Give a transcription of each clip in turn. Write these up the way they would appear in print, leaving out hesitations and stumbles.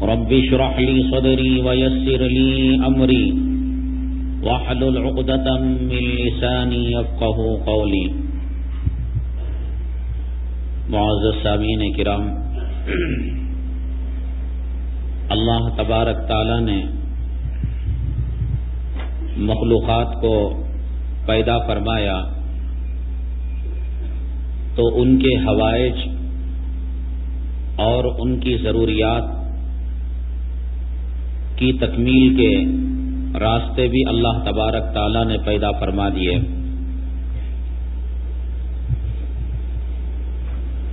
رب اشرح لي صدري ويسر لي أمري واحلل عقدة من لساني يفقهوا قولي. معزز سامعین کرام، اللہ تبارک تعالی نے مخلوقات کو پیدا فرمایا تو ان کے حوائج اور ان کی ضروریات کی تکمیل کے راستے بھی اللہ تبارک تعالی نے پیدا فرما دیے.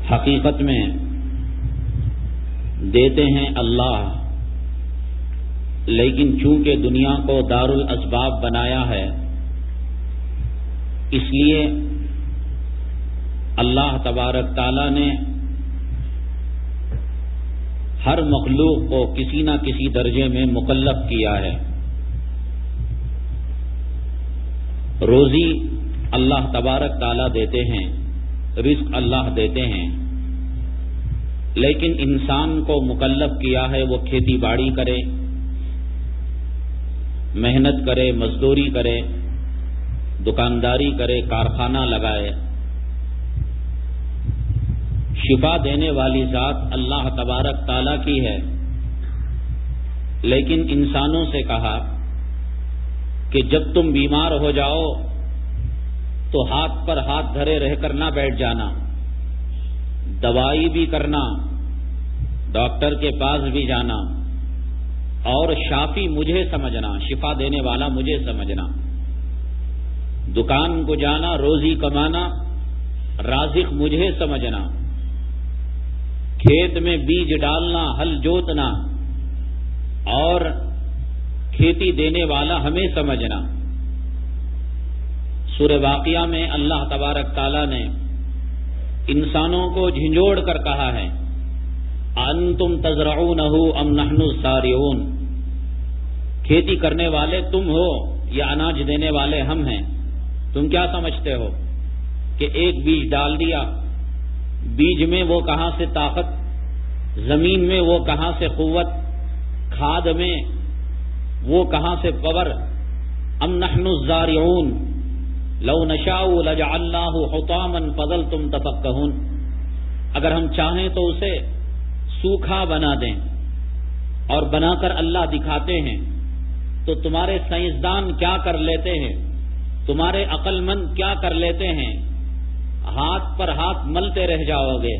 حقیقت میں دیتے ہیں اللہ، لیکن چونکہ دنیا کو دار الاسباب بنایا ہے، اس لیے اللہ تبارک تعالی نے ہر مخلوق کو کسی نہ کسی درجے میں مکلف کیا ہے. روزی اللہ تبارک تعالی دیتے ہیں، رزق اللہ دیتے ہیں، لیکن انسان کو مکلف کیا ہے وہ کھیتی باڑی کرے، محنت کرے، مزدوری کرے، دکانداری کرے، کارخانہ لگائے. شفا دینے والی ذات اللہ تبارک تعالی کی ہے، لیکن انسانوں سے کہا کہ جب تم بیمار ہو جاؤ تو ہاتھ پر ہاتھ دھرے رہ کر نہ بیٹھ جانا، دوائی بھی کرنا، ڈاکٹر کے پاس بھی جانا، اور شافی مجھے سمجھنا، شفا دینے والا مجھے سمجھنا. دکان کو جانا، روزی کمانا، رازق مجھے سمجھنا. کھیت میں بیج ڈالنا، ہل جوتنا اور کھیتی دینے والا ہمیں سمجھنا. سورہ واقعہ میں اللہ تبارک تعالی نے انسانوں کو جھنجھوڑ کر کہا ہے، انتم تزرعونہ ام نحن الزارعون، کھیتی کرنے والے تم ہو یا اناج دینے والے ہم ہیں. تم کیا سمجھتے ہو کہ ایک بیج ڈال دیا، بیج میں وہ کہاں سے طاقت، زمین میں وہ کہاں سے قوت، کھاد میں وہ کہاں سے پاور. ام نحن الزارعون لو نشاء لجعلناه حطاما فظلتم تفکہون، اگر ہم چاہیں تو اسے سوکھا بنا دیں، اور بنا کر اللہ دکھاتے ہیں تو تمہارے سائنسدان کیا کر لیتے ہیں، تمہارے عقل مند کیا کر لیتے ہیں، ہاتھ پر ہاتھ ملتے رہ جاؤ گے.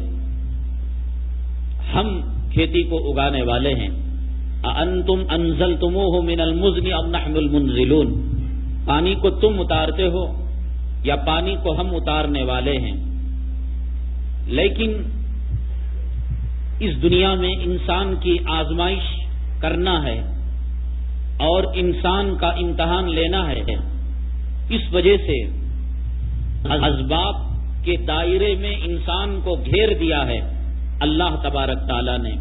ہم کھیتی کو اگانے والے ہیں. اَأَنْتُمْ أَنزَلْتُمُوهُ مِنَ الْمُزْنِ أَمْ نَحْنُ الْمُنزِلُونَ، پانی کو تم اتارتے ہو یا پانی کو ہم اتارنے والے ہیں. لیکن اس دنیا میں انسان کی آزمائش کرنا ہے اور انسان کا امتحان لینا ہے. اس وجہ سے اسباب کے دائرے میں انسان کو گھیر دیا ہے اللہ تبارک تعالی نے.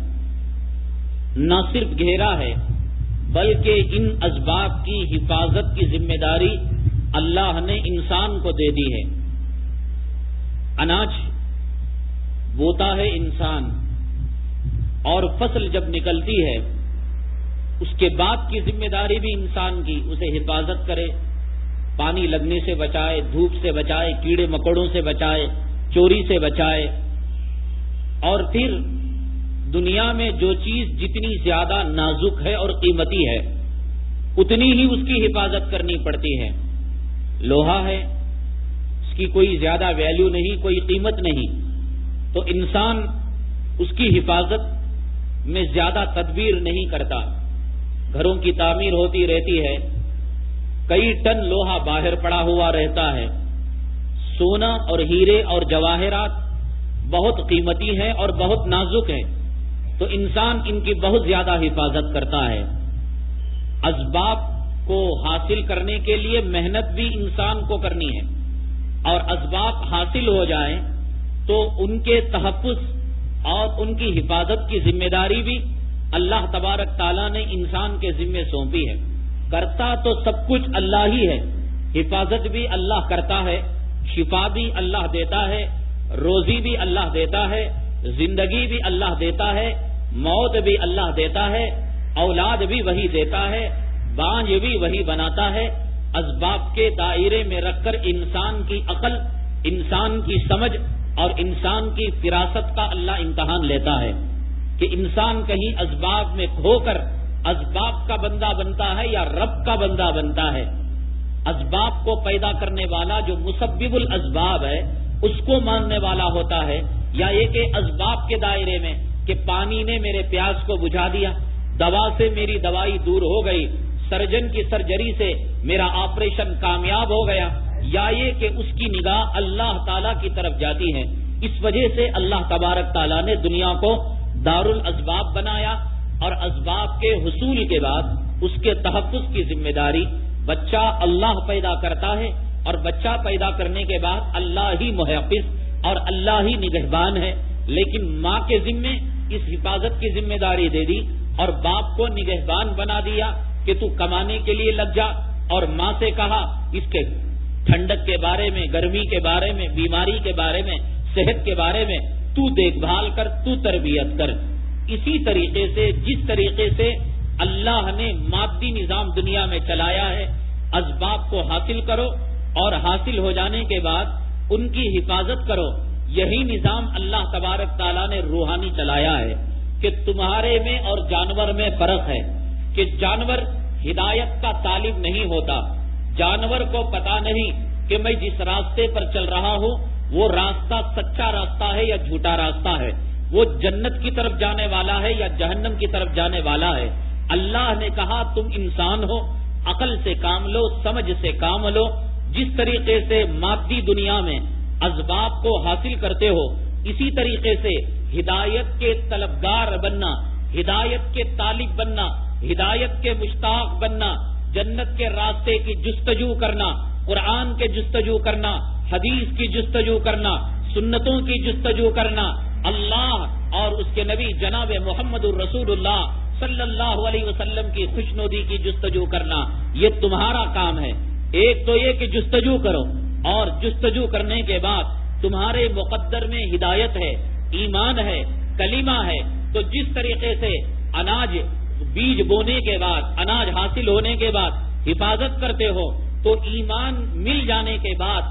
نہ صرف گھیرا ہے بلکہ ان اسباب کی حفاظت کی ذمہ داری اللہ نے انسان کو دے دی ہے. اناج بوتا ہے انسان، اور فصل جب نکلتی ہے اس کے بعد کی ذمہ داری بھی انسان کی، اسے حفاظت کرے، پانی لگنے سے بچائے، دھوپ سے بچائے، کیڑے مکوڑوں سے بچائے، چوری سے بچائے. اور پھر دنیا میں جو چیز جتنی زیادہ نازک ہے اور قیمتی ہے اتنی ہی اس کی حفاظت کرنی پڑتی ہے. لوہا ہے، اس کی کوئی زیادہ ویلیو نہیں، کوئی قیمت نہیں، تو انسان اس کی حفاظت میں زیادہ تدبیر نہیں کرتا. گھروں کی تعمیر ہوتی رہتی ہے، کئی ٹن لوہا باہر پڑا ہوا رہتا ہے. سونا اور ہیرے اور جواہرات بہت قیمتی ہیں اور بہت نازک ہیں، تو انسان ان کی بہت زیادہ حفاظت کرتا ہے. اسباب کو حاصل کرنے کے لیے محنت بھی انسان کو کرنی ہے، اور اسباب حاصل ہو جائیں تو ان کے تحفظ اور ان کی حفاظت کی ذمہ داری بھی اللہ تبارک تعالیٰ نے انسان کے ذمے سونپی ہے. کرتا تو سب کچھ اللہ ہی ہے، حفاظت بھی اللہ کرتا ہے، شفا بھی اللہ دیتا ہے، روزی بھی اللہ دیتا ہے، زندگی بھی اللہ دیتا ہے، موت بھی اللہ دیتا ہے، اولاد بھی وہی دیتا ہے، بانجھ بھی وہی بناتا ہے۔ اسباب کے دائرے میں رکھ کر انسان کی عقل، انسان کی سمجھ اور انسان کی فراست کا اللہ امتحان لیتا ہے کہ انسان کہیں اسباب میں کھو کر اسباب کا بندہ بنتا ہے یا رب کا بندہ بنتا ہے۔ اسباب کو پیدا کرنے والا جو مسبب الاسباب ہے اس کو ماننے والا ہوتا ہے، یا یہ کہ اسباب کے دائرے میں کہ پانی نے میرے پیاس کو بجھا دیا، دوا سے میری دوائی دور ہو گئی، سرجن کی سرجری سے میرا آپریشن کامیاب ہو گیا، یا یہ کہ اس کی نگاہ اللہ تعالی کی طرف جاتی ہے۔ اس وجہ سے اللہ تبارک تعالیٰ نے دنیا کو دار الاسباب بنایا، اور اسباب کے حصول کے بعد اس کے تحفظ کی ذمہ داری بچہ اللہ پیدا کرتا ہے، اور بچہ پیدا کرنے کے بعد اللہ ہی محافظ اور اللہ ہی نگہبان ہے، لیکن ماں کے ذمے اس حفاظت کی ذمہ داری دے دی اور باپ کو نگہبان بنا دیا کہ تو کمانے کے لیے لگ جا، اور ماں سے کہا اس کے ٹھنڈک کے بارے میں، گرمی کے بارے میں، بیماری کے بارے میں، صحت کے بارے میں تو دیکھ بھال کر، تو تربیت کر۔ اسی طریقے سے جس طریقے سے اللہ نے مادی نظام دنیا میں چلایا ہے، اسباب کو حاصل کرو اور حاصل ہو جانے کے بعد ان کی حفاظت کرو، یہی نظام اللہ تبارک تعالیٰ نے روحانی چلایا ہے کہ تمہارے میں اور جانور میں فرق ہے کہ جانور ہدایت کا طالب نہیں ہوتا، جانور کو پتا نہیں کہ میں جس راستے پر چل رہا ہوں وہ راستہ سچا راستہ ہے یا جھوٹا راستہ ہے، وہ جنت کی طرف جانے والا ہے یا جہنم کی طرف جانے والا ہے۔ اللہ نے کہا تم انسان ہو، عقل سے کام لو، سمجھ سے کام لو، جس طریقے سے مادی دنیا میں اسباب کو حاصل کرتے ہو اسی طریقے سے ہدایت کے طلبگار بننا، ہدایت کے طالب بننا، ہدایت کے مشتاق بننا، جنت کے راستے کی جستجو کرنا، قرآن کے جستجو کرنا، حدیث کی جستجو کرنا، سنتوں کی جستجو کرنا، اللہ اور اس کے نبی جناب محمد الرسول اللہ صلی اللہ علیہ وسلم کی خوشنودی کی جستجو کرنا، یہ تمہارا کام ہے۔ ایک تو یہ کہ جستجو کرو، اور جستجو کرنے کے بعد تمہارے مقدر میں ہدایت ہے، ایمان ہے، کلمہ ہے، تو جس طریقے سے اناج بیج بونے کے بعد، اناج حاصل ہونے کے بعد حفاظت کرتے ہو، تو ایمان مل جانے کے بعد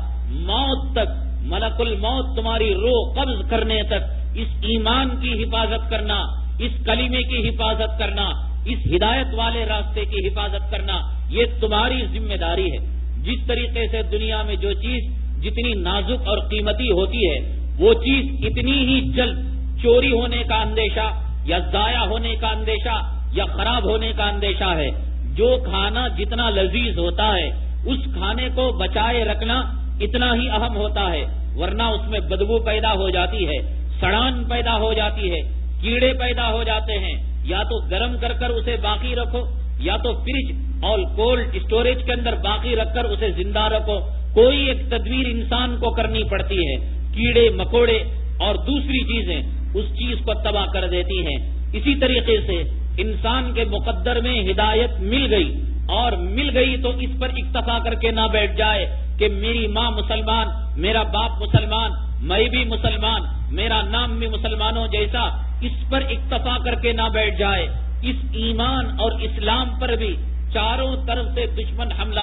موت تک، ملک الموت تمہاری روح قبض کرنے تک اس ایمان کی حفاظت کرنا، اس کلمے کی حفاظت کرنا، اس ہدایت والے راستے کی حفاظت کرنا، یہ تمہاری ذمہ داری ہے۔ جس طریقے سے دنیا میں جو چیز جتنی نازک اور قیمتی ہوتی ہے وہ چیز اتنی ہی جلد چوری ہونے کا اندیشہ یا ضائع ہونے کا اندیشہ یا خراب ہونے کا اندیشہ ہے۔ جو کھانا جتنا لذیذ ہوتا ہے اس کھانے کو بچائے رکھنا اتنا ہی اہم ہوتا ہے، ورنہ اس میں بدبو پیدا ہو جاتی ہے، سڑان پیدا ہو جاتی ہے، کیڑے پیدا ہو جاتے ہیں۔ یا تو گرم کر کر اسے باقی رکھو، یا تو فریج اور کولڈ اسٹوریج کے اندر باقی رکھ کر اسے زندہ رکھو، کوئی ایک تدبیر انسان کو کرنی پڑتی ہے۔ کیڑے مکوڑے اور دوسری چیزیں اس چیز کو تباہ کر دیتی ہیں۔ اسی طریقے سے انسان کے مقدر میں ہدایت مل گئی، اور مل گئی تو اس پر اکتفا کر کے نہ بیٹھ جائے کہ میری ماں مسلمان، میرا باپ مسلمان، میں بھی مسلمان، میرا نام بھی مسلمانوں جیسا، اس پر اکتفا کر کے نہ بیٹھ جائے۔ اس ایمان اور اسلام پر بھی چاروں طرف سے دشمن حملہ۔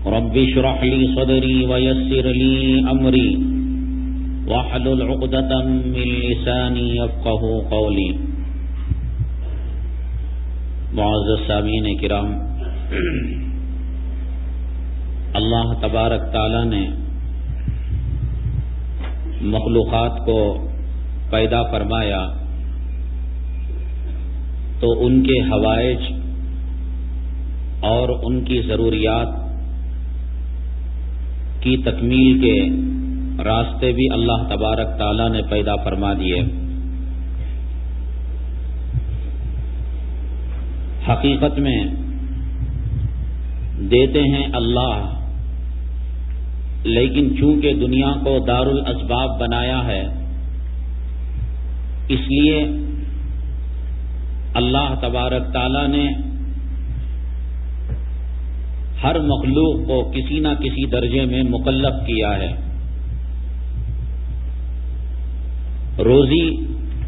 رب اشرح لي صدري ويسر لي امري واحلل عقدة من لساني يفقهوا قولي۔ معزز سامعین کرام، اللہ تبارک تعالی نے مخلوقات کو پیدا فرمایا تو ان کے حوائج اور ان کی ضروریات کی تکمیل کے راستے بھی اللہ تبارک تعالیٰ نے پیدا فرما دیے۔ حقیقت میں دیتے ہیں اللہ، لیکن چونکہ دنیا کو دار الاسباب بنایا ہے اس لیے اللہ تبارک تعالیٰ نے ہر مخلوق کو کسی نہ کسی درجے میں مکلف کیا ہے۔ روزی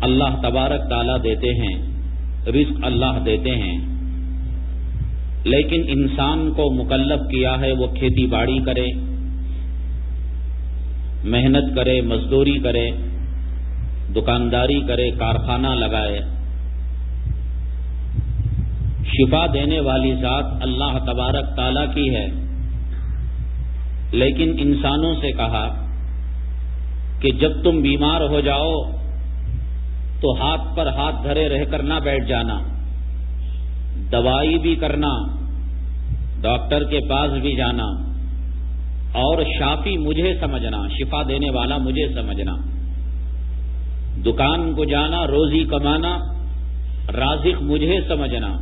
اللہ تبارک تعالیٰ دیتے ہیں، رزق اللہ دیتے ہیں، لیکن انسان کو مکلف کیا ہے وہ کھیتی باڑی کرے، محنت کرے، مزدوری کرے، دکانداری کرے، کارخانہ لگائے۔ شفا دینے والی ذات اللہ تبارک تعالیٰ کی ہے، لیکن انسانوں سے کہا کہ جب تم بیمار ہو جاؤ تو ہاتھ پر ہاتھ دھرے رہ کر نہ بیٹھ جانا، دوائی بھی کرنا، ڈاکٹر کے پاس بھی جانا، اور شافی مجھے سمجھنا، شفا دینے والا مجھے سمجھنا، دکان کو جانا، روزی کمانا، رازق مجھے سمجھنا،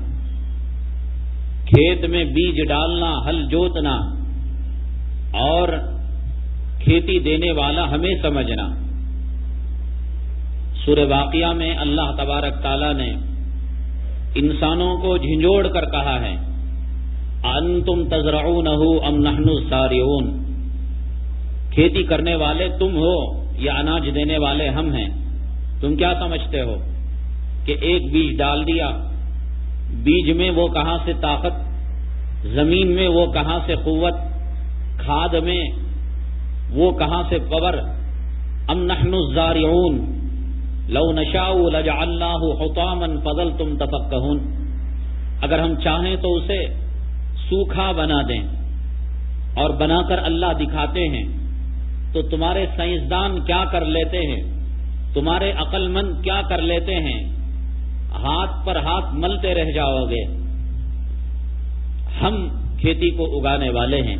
کھیت میں بیج ڈالنا، ہل جوتنا اور کھیتی دینے والا ہمیں سمجھنا۔ سورہ واقعہ میں اللہ تبارک تعالیٰ نے انسانوں کو جھنجھوڑ کر کہا ہے، انتم تزرعونہ ام نحن الزارعون، کھیتی کرنے والے تم ہو یا اناج دینے والے ہم ہیں؟ تم کیا سمجھتے ہو کہ ایک بیج ڈال دیا، بیج میں وہ کہاں سے طاقت، زمین میں وہ کہاں سے قوت، کھاد میں وہ کہاں سے پاور؟ ام نحن الزارعون لو نشاء لجعلناہ حطاما فظلتم تفکہون، اگر ہم چاہیں تو اسے سوکھا بنا دیں، اور بنا کر اللہ دکھاتے ہیں تو تمہارے سائنسدان کیا کر لیتے ہیں، تمہارے عقل مند کیا کر لیتے ہیں، ہاتھ پر ہاتھ ملتے رہ جاؤ گے۔ ہم کھیتی کو اگانے والے ہیں۔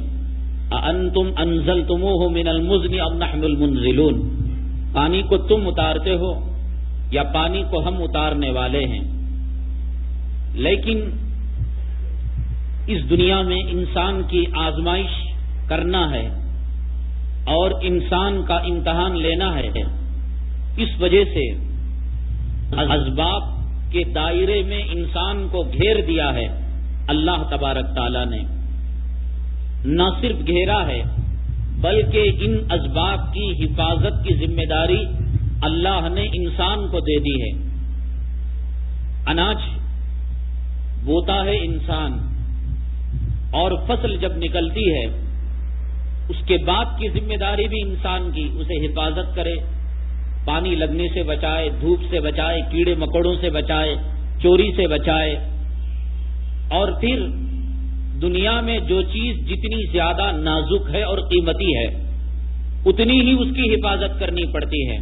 اَأَنتُمْ أَنزَلْتُمُوهُ مِنَ الْمُزْنِ أَمْ نَحْنُ الْمُنزِلُونَ، پانی کو تم اتارتے ہو یا پانی کو ہم اتارنے والے ہیں؟ لیکن اس دنیا میں انسان کی آزمائش کرنا ہے اور انسان کا امتحان لینا ہے، اس وجہ سے اسباب کے دائرے میں انسان کو گھیر دیا ہے اللہ تبارک تعالیٰ نے۔ نہ صرف گھیرا ہے بلکہ ان اسباب کی حفاظت کی ذمہ داری اللہ نے انسان کو دے دی ہے۔ اناج بوتا ہے انسان، اور فصل جب نکلتی ہے اس کے بعد کی ذمہ داری بھی انسان کی، اسے حفاظت کرے، پانی لگنے سے بچائے، دھوپ سے بچائے، کیڑے مکوڑوں سے بچائے، چوری سے بچائے، اور پھر دنیا میں جو چیز جتنی زیادہ نازک ہے اور قیمتی ہے اتنی ہی اس کی حفاظت کرنی پڑتی ہے۔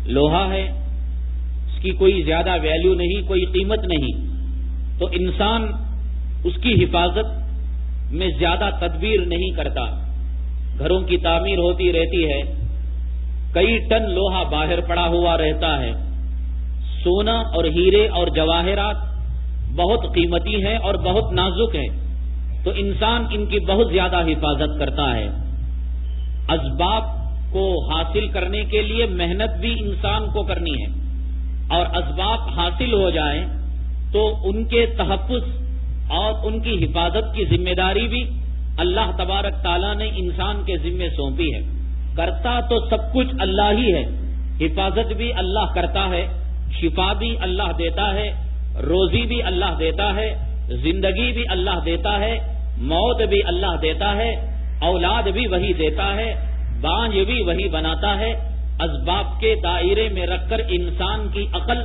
لوہا ہے، اس کی کوئی زیادہ ویلیو نہیں، کوئی قیمت نہیں، تو انسان اس کی حفاظت میں زیادہ تدبیر نہیں کرتا۔ گھروں کی تعمیر ہوتی رہتی ہے، کئی ٹن لوہا باہر پڑا ہوا رہتا ہے۔ سونا اور ہیرے اور جواہرات بہت قیمتی ہیں اور بہت نازک ہیں، تو انسان ان کی بہت زیادہ حفاظت کرتا ہے۔ اسباب کو حاصل کرنے کے لیے محنت بھی انسان کو کرنی ہے، اور اسباب حاصل ہو جائیں تو ان کے تحفظ اور ان کی حفاظت کی ذمہ داری بھی اللہ تبارک تعالیٰ نے انسان کے ذمے سونپی ہے۔ کرتا تو سب کچھ اللہ ہی ہے، حفاظت بھی اللہ کرتا ہے، شفا بھی اللہ دیتا ہے، روزی بھی اللہ دیتا ہے، زندگی بھی اللہ دیتا ہے، موت بھی اللہ دیتا ہے، اولاد بھی وہی دیتا ہے، بانجھ بھی وہی بناتا ہے۔ اسباب کے دائرے میں رکھ کر انسان کی عقل،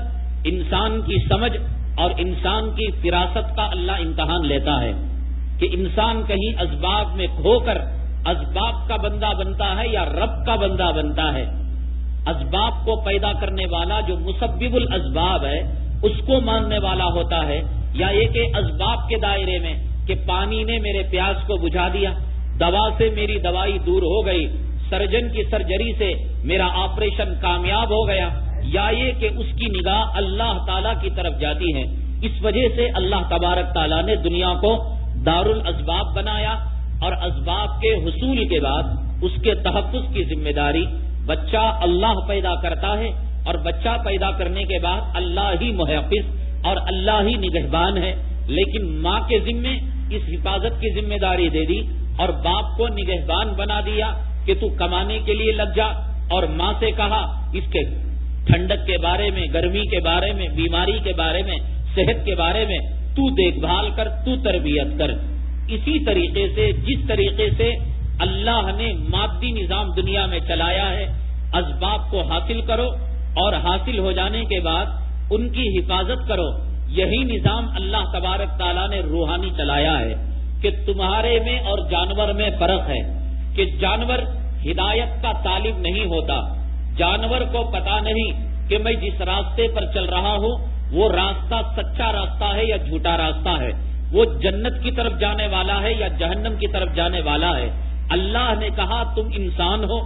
انسان کی سمجھ اور انسان کی فراست کا اللہ امتحان لیتا ہے کہ انسان کہیں اسباب میں کھو کر اسباب کا بندہ بنتا ہے یا رب کا بندہ بنتا ہے۔ اسباب کو پیدا کرنے والا جو مسبب الاسباب ہے اس کو ماننے والا ہوتا ہے، یا یہ کہ اسباب کے دائرے میں کہ پانی نے میرے پیاس کو بجھا دیا، دوا سے میری دوائی دور ہو گئی، سرجن کی سرجری سے میرا آپریشن کامیاب ہو گیا، یا یہ کہ اس کی نگاہ اللہ تعالیٰ کی طرف جاتی ہے۔ اس وجہ سے اللہ تبارک تعالیٰ نے دنیا کو دار الاسباب بنایا، اور اسباب کے حصول کے بعد اس کے تحفظ کی ذمہ داری بچہ اللہ پیدا کرتا ہے، اور بچہ پیدا کرنے کے بعد اللہ ہی محافظ اور اللہ ہی نگہبان ہے، لیکن ماں کے ذمے اس حفاظت کی ذمہ داری دے دی اور باپ کو نگہبان بنا دیا کہ تو کمانے کے لیے لگ جا، اور ماں سے کہا اس کے ٹھنڈک کے بارے میں، گرمی کے بارے میں، بیماری کے بارے میں، صحت کے بارے میں تو دیکھ بھال کر، تو تربیت کر۔ اسی طریقے سے جس طریقے سے اللہ نے مادی نظام دنیا میں چلایا ہے، اسباب کو حاصل کرو اور حاصل ہو جانے کے بعد ان کی حفاظت کرو۔ یہی نظام اللہ تبارک تعالیٰ نے روحانی چلایا ہے کہ تمہارے میں اور جانور میں فرق ہے کہ جانور ہدایت کا طالب نہیں ہوتا، جانور کو پتا نہیں کہ میں جس راستے پر چل رہا ہوں وہ راستہ سچا راستہ ہے یا جھوٹا راستہ ہے، وہ جنت کی طرف جانے والا ہے یا جہنم کی طرف جانے والا ہے۔ اللہ نے کہا تم انسان ہو،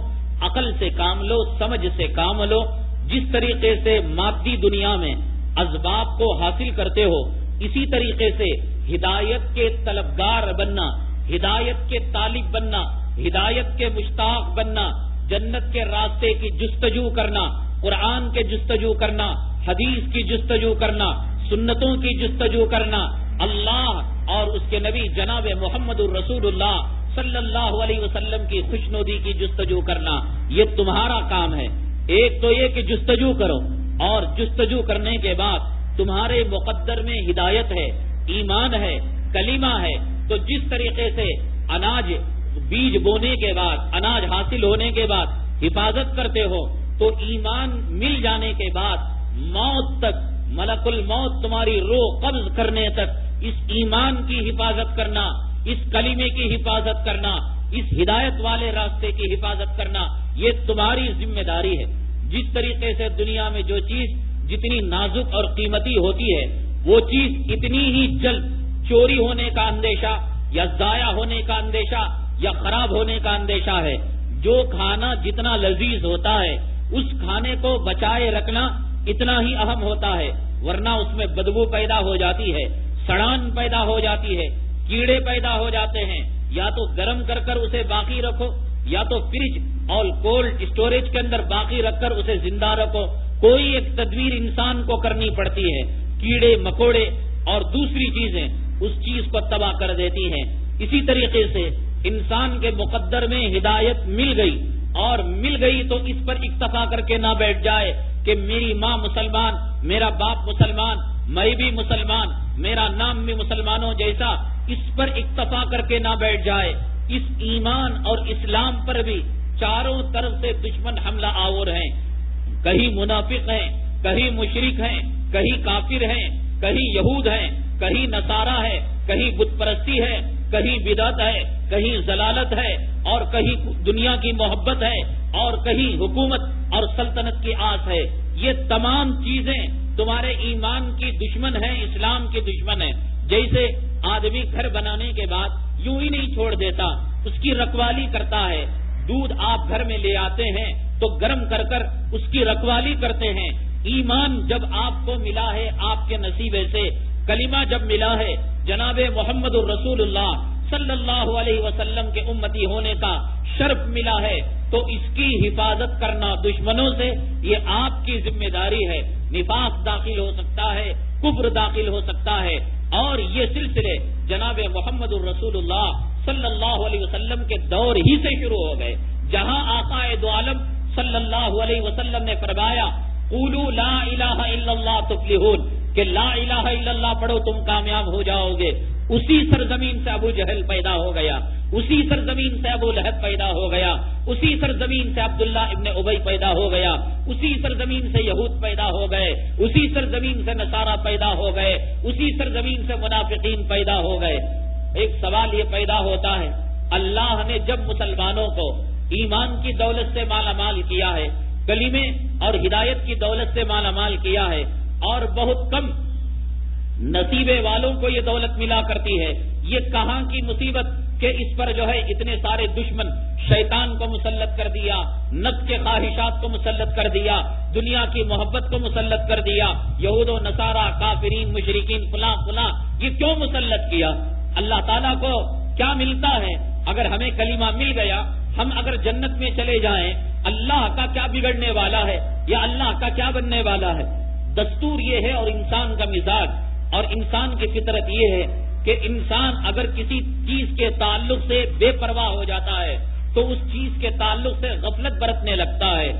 عقل سے کام لو، سمجھ سے کام لو۔ جس طریقے سے مادی دنیا میں اسباب کو حاصل کرتے ہو، اسی طریقے سے ہدایت کے طلبگار بننا، ہدایت کے طالب بننا، ہدایت کے مشتاق بننا، جنت کے راستے کی جستجو کرنا، قرآن کے جستجو کرنا، حدیث کی جستجو کرنا، سنتوں کی جستجو کرنا، اللہ اور اس کے نبی جناب محمد الرسول اللہ صلی اللہ علیہ وسلم کی خوشنودی کی جستجو کرنا، یہ تمہارا کام ہے۔ ایک تو یہ کہ جستجو کرو، اور جستجو کرنے کے بعد تمہارے مقدر میں ہدایت ہے، ایمان ہے، کلمہ ہے، تو جس طریقے سے اناج بیج بونے کے بعد، اناج حاصل ہونے کے بعد حفاظت کرتے ہو، تو ایمان مل جانے کے بعد موت تک، ملک الموت تمہاری روح قبض کرنے تک اس ایمان کی حفاظت کرنا، اس کلمے کی حفاظت کرنا، اس ہدایت والے راستے کی حفاظت کرنا، یہ تمہاری ذمہ داری ہے۔ جس طریقے سے دنیا میں جو چیز جتنی نازک اور قیمتی ہوتی ہے، وہ چیز اتنی ہی جلد چوری ہونے کا اندیشہ یا ضائع ہونے کا اندیشہ یا خراب ہونے کا اندیشہ ہے۔ جو کھانا جتنا لذیذ ہوتا ہے، اس کھانے کو بچائے رکھنا اتنا ہی اہم ہوتا ہے، ورنہ اس میں بدبو پیدا ہو جاتی ہے، سڑان پیدا ہو جاتی ہے، کیڑے پیدا ہو جاتے ہیں۔ یا تو گرم کر کر اسے باقی رکھو، یا تو فریج اور کولڈ اسٹوریج کے اندر باقی رکھ کر اسے زندہ رکھو۔ کوئی ایک تدبیر انسان کو کرنی پڑتی ہے، کیڑے مکوڑے اور دوسری چیزیں اس چیز کو تباہ کر دیتی ہیں۔ اسی طریقے سے انسان کے مقدر میں ہدایت مل گئی، اور مل گئی تو اس پر اکتفا کر کے نہ بیٹھ جائے کہ میری ماں مسلمان، میرا باپ مسلمان، میں بھی مسلمان، میرا نام بھی مسلمانوں جیسا، اس پر اکتفا کر کے نہ بیٹھ جائے۔ اس ایمان اور اسلام پر بھی چاروں طرف سے دشمن حملہ آور ہیں، کہیں منافق ہیں، کہیں مشرک ہیں، کہیں کافر ہیں، کہیں یہود ہیں، کہیں نصارہ ہے، کہیں بت پرستی ہے، کہیں بدعت ہے، کہیں ضلالت ہے، اور کہیں دنیا کی محبت ہے، اور کہیں حکومت اور سلطنت کی آس ہے۔ یہ تمام چیزیں تمہارے ایمان کی دشمن ہیں، اسلام کی دشمن ہیں۔ جیسے آدمی گھر بنانے کے بعد یوں ہی نہیں چھوڑ دیتا، اس کی رکھوالی کرتا ہے۔ دودھ آپ گھر میں لے آتے ہیں تو گرم کر کر اس کی رکھوالی کرتے ہیں۔ ایمان جب آپ کو ملا ہے آپ کے نصیبے سے، کلمہ جب ملا ہے، جناب محمد الرسول اللہ صلی اللہ علیہ وسلم کے امتی ہونے کا شرف ملا ہے، تو اس کی حفاظت کرنا دشمنوں سے یہ آپ کی ذمہ داری ہے۔ نفاق داخل ہو سکتا ہے، کفر داخل ہو سکتا ہے، اور یہ سلسلے جناب محمد الرسول اللہ صلی اللہ علیہ وسلم کے دور ہی سے شروع ہو گئے، جہاں آقا دو عالم صلی اللہ علیہ وسلم نے فرمایا قولوا لا الہ الا اللہ تفلحون، کہ لا الہ الا اللہ پڑھو تم کامیاب ہو جاؤ گے۔ اسی سرزمین سے ابو جہل پیدا ہو گیا، اسی سرزمین سے ابو لہب پیدا ہو گیا، اسی سرزمین سے عبداللہ ابن ابی پیدا ہو گیا، اسی سرزمین سے یہود پیدا ہو گئے، اسی سرزمین سے نصارہ پیدا ہو گئے، اسی سرزمین سے منافقین پیدا ہو گئے۔ ایک سوال یہ پیدا ہوتا ہے، اللہ نے جب مسلمانوں کو ایمان کی دولت سے مالا مال کیا ہے، کلمے اور ہدایت کی دولت سے مالا مال کیا ہے، اور بہت کم نصیبے والوں کو یہ دولت ملا کرتی ہے، یہ کہاں کی مصیبت کہ اس پر جو ہے اتنے سارے دشمن، شیطان کو مسلط کر دیا، نفس کے خواہشات کو مسلط کر دیا، دنیا کی محبت کو مسلط کر دیا، یہود و نصارہ، کافرین، مشرکین، فلاں فلاں، یہ کیوں مسلط کیا؟ اللہ تعالیٰ کو کیا ملتا ہے؟ اگر ہمیں کلمہ مل گیا، ہم اگر جنت میں چلے جائیں، اللہ کا کیا بگڑنے والا ہے یا اللہ کا کیا بننے والا ہے؟ دستور یہ ہے، اور انسان کا مزاج اور انسان کی فطرت یہ ہے کہ انسان اگر کسی چیز کے تعلق سے بے پرواہ ہو جاتا ہے تو اس چیز کے تعلق سے غفلت برتنے لگتا ہے،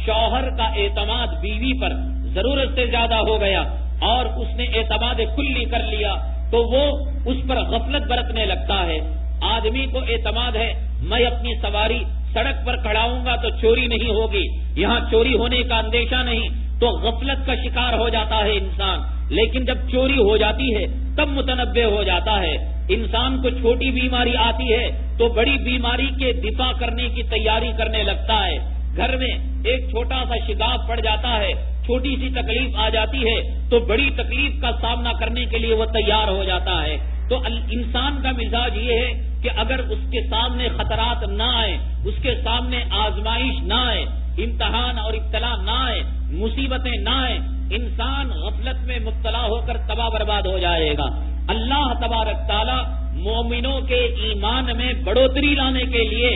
شوہر کا اعتماد بیوی پر ضرورت سے زیادہ ہو گیا اور اس نے اعتماد کلی کر لیا تو وہ اس پر غفلت برتنے لگتا ہے. آدمی کو اعتماد ہے میں اپنی سواری سڑک پر کھڑاؤں گا تو چوری نہیں ہوگی, یہاں چوری ہونے کا اندیشہ نہیں, تو غفلت کا شکار ہو جاتا ہے انسان. لیکن جب چوری ہو جاتی ہے تب متنبع ہو جاتا ہے. انسان کو چھوٹی بیماری آتی ہے تو بڑی بیماری کے دفاع کرنے کی تیاری کرنے لگتا ہے. گھر میں ایک چھوٹا سا شگاف پڑ جاتا ہے, چھوٹی سی تکلیف آ جاتی ہے تو بڑی تکلیف کا سامنا کرنے کے لیے وہ تیار ہو جاتا ہے. تو انسان کا مزاج یہ ہے کہ اگر اس کے سامنے خطرات نہ آئے, اس کے سامنے آزمائش نہ آئے, امتحان اور ابتلا نہ آئے, مصیبتیں نہ آئے, انسان غفلت میں مبتلا ہو کر تباہ برباد ہو جائے گا. اللہ تبارک تعالی مومنوں کے ایمان میں بڑھوتری لانے کے لیے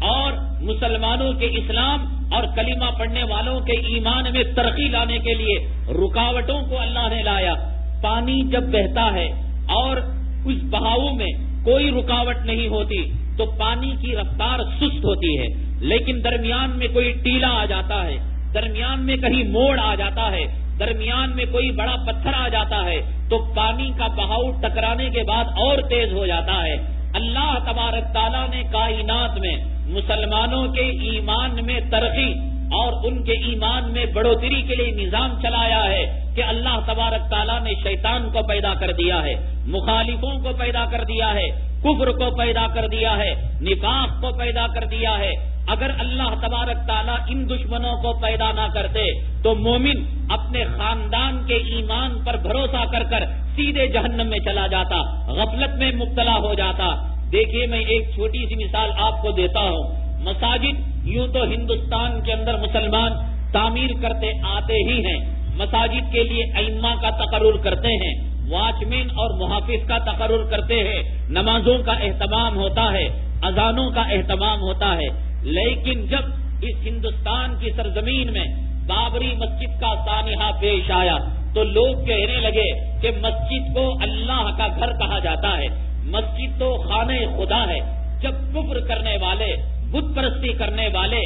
اور مسلمانوں کے اسلام اور کلمہ پڑھنے والوں کے ایمان میں ترقی لانے کے لیے رکاوٹوں کو اللہ نے لایا. پانی جب بہتا ہے اور اس بہاؤ میں کوئی رکاوٹ نہیں ہوتی تو پانی کی رفتار سست ہوتی ہے, لیکن درمیان میں کوئی ٹیلا آ جاتا ہے, درمیان میں کہیں موڑ آ جاتا ہے, درمیان میں کوئی بڑا پتھر آ جاتا ہے تو پانی کا بہاؤ ٹکرانے کے بعد اور تیز ہو جاتا ہے. اللہ تبارک تعالیٰ نے کائنات میں مسلمانوں کے ایمان میں ترقی اور ان کے ایمان میں بڑھوتری کے لیے نظام چلایا ہے کہ اللہ تبارک تعالیٰ نے شیطان کو پیدا کر دیا ہے, مخالفوں کو پیدا کر دیا ہے, کفر کو پیدا کر دیا ہے, نفاق کو پیدا کر دیا ہے. اگر اللہ تبارک تعالیٰ ان دشمنوں کو پیدا نہ کرتے تو مومن اپنے خاندان کے ایمان پر بھروسہ کر کر سیدھے جہنم میں چلا جاتا, غفلت میں مبتلا ہو جاتا. دیکھیے میں ایک چھوٹی سی مثال آپ کو دیتا ہوں. مساجد یوں تو ہندوستان کے اندر مسلمان تعمیر کرتے آتے ہی ہیں, مساجد کے لیے ائمہ کا تقرر کرتے ہیں, واچ مین اور محافظ کا تقرر کرتے ہیں, نمازوں کا اہتمام ہوتا ہے, اذانوں کا اہتمام ہوتا ہے. لیکن جب اس ہندوستان کی سرزمین میں بابری مسجد کا سانحہ پیش آیا تو لوگ کہنے لگے کہ مسجد کو اللہ کا گھر کہا جاتا ہے, مسجد تو خانہ خدا ہے. جب کفر کرنے والے, بت پرستی کرنے والے,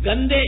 گندے,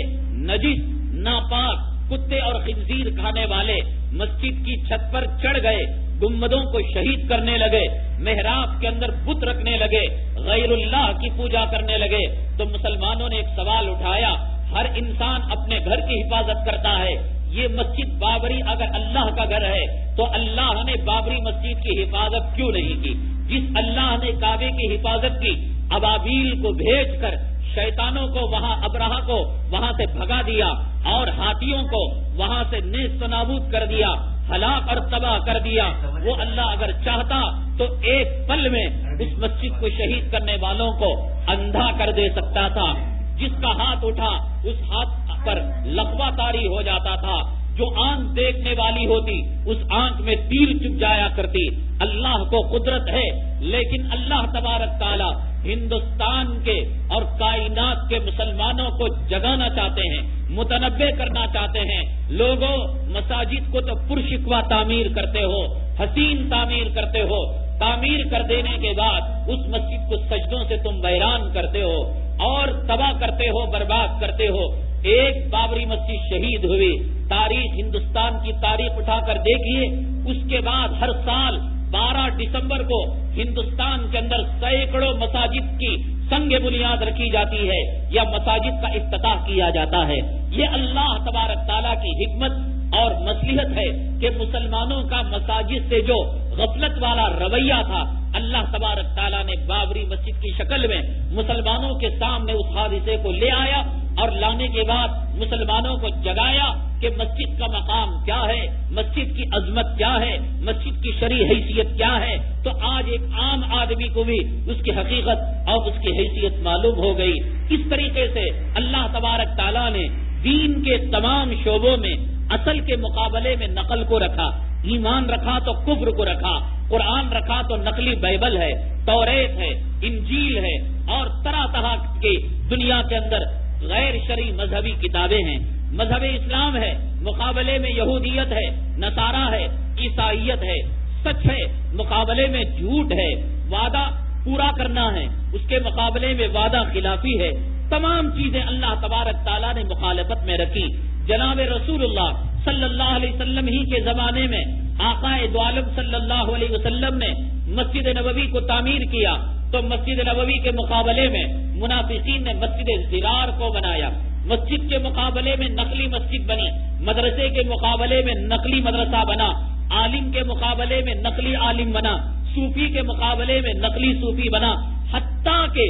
نجس, ناپاک, کتے اور خنزیر کھانے والے مسجد کی چھت پر چڑھ گئے, گنبدوں کو شہید کرنے لگے, محراب کے اندر بت رکھنے لگے, غیر اللہ کی پوجا کرنے لگے, تو مسلمانوں نے ایک سوال اٹھایا. ہر انسان اپنے گھر کی حفاظت کرتا ہے, یہ مسجد بابری اگر اللہ کا گھر ہے تو اللہ نے بابری مسجد کی حفاظت کیوں نہیں کی؟ جس اللہ نے کعبے کی حفاظت کی, ابابیل کو بھیج کر شیطانوں کو وہاں, ابرہا کو وہاں سے بھگا دیا اور ہاتھیوں کو وہاں سے نیست و نابود کر دیا, ہلاک اور تباہ کر دیا, وہ اللہ اگر چاہتا تو ایک پل میں اس مسجد کو شہید کرنے والوں کو اندھا کر دے سکتا تھا. جس کا ہاتھ اٹھا اس ہاتھ پر لقوہ طاری ہو جاتا تھا, جو آنکھ دیکھنے والی ہوتی اس آنکھ میں تیر چپ جایا کرتی. اللہ کو قدرت ہے, لیکن اللہ تبارک تعالی ہندوستان کے اور کائنات کے مسلمانوں کو جگانا چاہتے ہیں, متنبع کرنا چاہتے ہیں. لوگوں مساجد کو تو پرشکوہ تعمیر کرتے ہو, حسین تعمیر کرتے ہو, تعمیر کر دینے کے بعد اس مسجد کو سجدوں سے تم ویران کرتے ہو اور تباہ کرتے ہو, برباد کرتے ہو. ایک بابری مسجد شہید ہوئی, تاریخ ہندوستان کی تاریخ اٹھا کر دیکھیے, اس کے بعد ہر سال 12 دسمبر کو ہندوستان کے اندر سینکڑوں مساجد کی سنگ بنیاد رکھی جاتی ہے یا مساجد کا افتتاح کیا جاتا ہے. یہ اللہ تبارک تعالیٰ کی حکمت اور مصلحت ہے کہ مسلمانوں کا مساجد سے جو غفلت والا رویہ تھا, اللہ تبارک تعالیٰ نے بابری مسجد کی شکل میں مسلمانوں کے سامنے اس حادثے کو لے آیا اور لانے کے بعد مسلمانوں کو جگایا کہ مسجد کا مقام کیا ہے, مسجد کی عظمت کیا ہے, مسجد کی شرعی حیثیت کیا ہے. تو آج ایک عام آدمی کو بھی اس کی حقیقت اور اس کی حیثیت معلوم ہو گئی. اس طریقے سے اللہ تبارک تعالیٰ نے دین کے تمام شعبوں میں اصل کے مقابلے میں نقل کو رکھا, ایمان رکھا تو کفر کو رکھا, قرآن رکھا تو نقلی بائبل ہے, توریت ہے, انجیل ہے اور طرح طرح کی دنیا کے اندر غیر شرعی مذہبی کتابیں ہیں. مذہب اسلام ہے, مقابلے میں یہودیت ہے, نصارہ ہے, عیسائیت ہے. سچ ہے, مقابلے میں جھوٹ ہے, وعدہ پورا کرنا ہے, اس کے مقابلے میں وعدہ خلافی ہے. تمام چیزیں اللہ تبارک تعالیٰ نے مخالفت میں رکھی. جناب رسول اللہ صلی اللہ علیہ وسلم ہی کے زمانے میں آقا دو عالم صلی اللہ علیہ وسلم نے مسجد نبوی کو تعمیر کیا تو مسجد نبوی کے مقابلے میں منافقین نے مسجد زرار کو بنایا. مسجد کے مقابلے میں نقلی مسجد بنی, مدرسے کے مقابلے میں نقلی مدرسہ بنا, عالم کے مقابلے میں نقلی عالم بنا, صوفی کے مقابلے میں نقلی صوفی بنا, حتیٰ کہ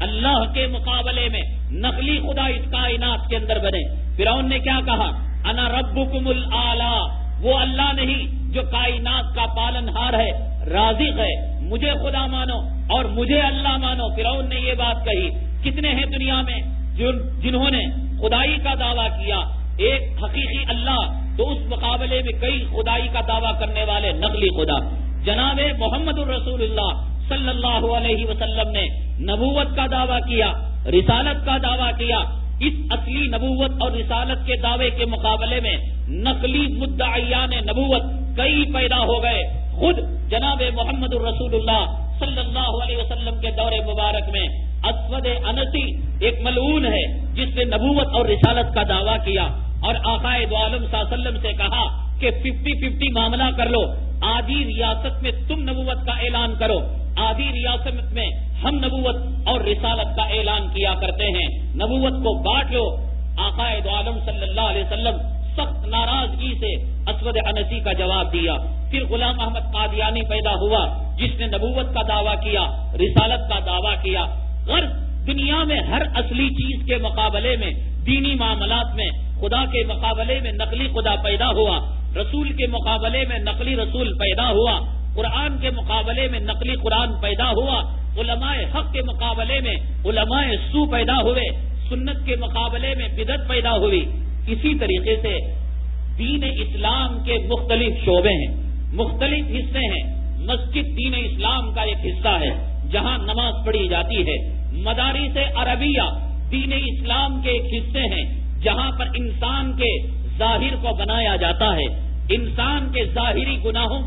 اللہ کے مقابلے میں نقلی خدا اس کائنات کے اندر بنے. فرعون نے کیا کہا؟ انا ربکم الاعلی, وہ اللہ نہیں جو کائنات کا پالنہار ہے, رازق ہے, مجھے خدا مانو اور مجھے اللہ مانو. فرعون نے یہ بات کہی. کتنے ہیں دنیا میں جنہوں نے خدائی کا دعویٰ کیا؟ ایک حقیقی اللہ, تو اس مقابلے میں کئی خدائی کا دعویٰ کرنے والے نقلی خدا. جناب محمد الرسول اللہ صلی اللہ علیہ وسلم نے نبوت کا دعویٰ کیا, رسالت کا دعویٰ کیا. اس اصلی نبوت اور رسالت کے دعوے کے مقابلے میں نقلی مدعیان نبوت کئی پیدا ہو گئے. خود جناب محمد الرسول اللہ صلی اللہ علیہ وسلم کے دور مبارک میں اسود انسی ایک ملعون ہے جس نے نبوت اور رسالت کا دعویٰ کیا اور آقا دو عالم صلی اللہ علیہ وسلم سے کہا کہ 50-50 معاملہ کر لو. آدھی ریاست میں تم نبوت کا اعلان کرو, آدھی ریاست میں ہم نبوت اور رسالت کا اعلان کیا کرتے ہیں, نبوت کو بانٹ لو. آقا دو عالم صلی اللہ علیہ وسلم سخت ناراضگی سے اسود انسی کا جواب دیا. پھر غلام احمد قادیانی پیدا ہوا جس نے نبوت کا دعویٰ کیا, رسالت کا دعویٰ کیا. غرض دنیا میں ہر اصلی چیز کے مقابلے میں, دینی معاملات میں خدا کے مقابلے میں نقلی خدا پیدا ہوا, رسول کے مقابلے میں نقلی رسول پیدا ہوا, قرآن کے مقابلے میں نقلی قرآن پیدا ہوا, علماء حق کے مقابلے میں علماء سو پیدا ہوئے, سنت کے مقابلے میں بدعت پیدا ہوئی. اسی طریقے سے دین اسلام کے مختلف شعبے ہیں, مختلف حصے ہیں. مسجد دین اسلام کا ایک حصہ ہے جہاں نماز پڑھی جاتی ہے. مدارس عربیہ دین اسلام کے ایک حصے ہیں جہاں پر انسان کے ظاہر کو بنایا جاتا ہے, انسان کے ظاہری گناہوں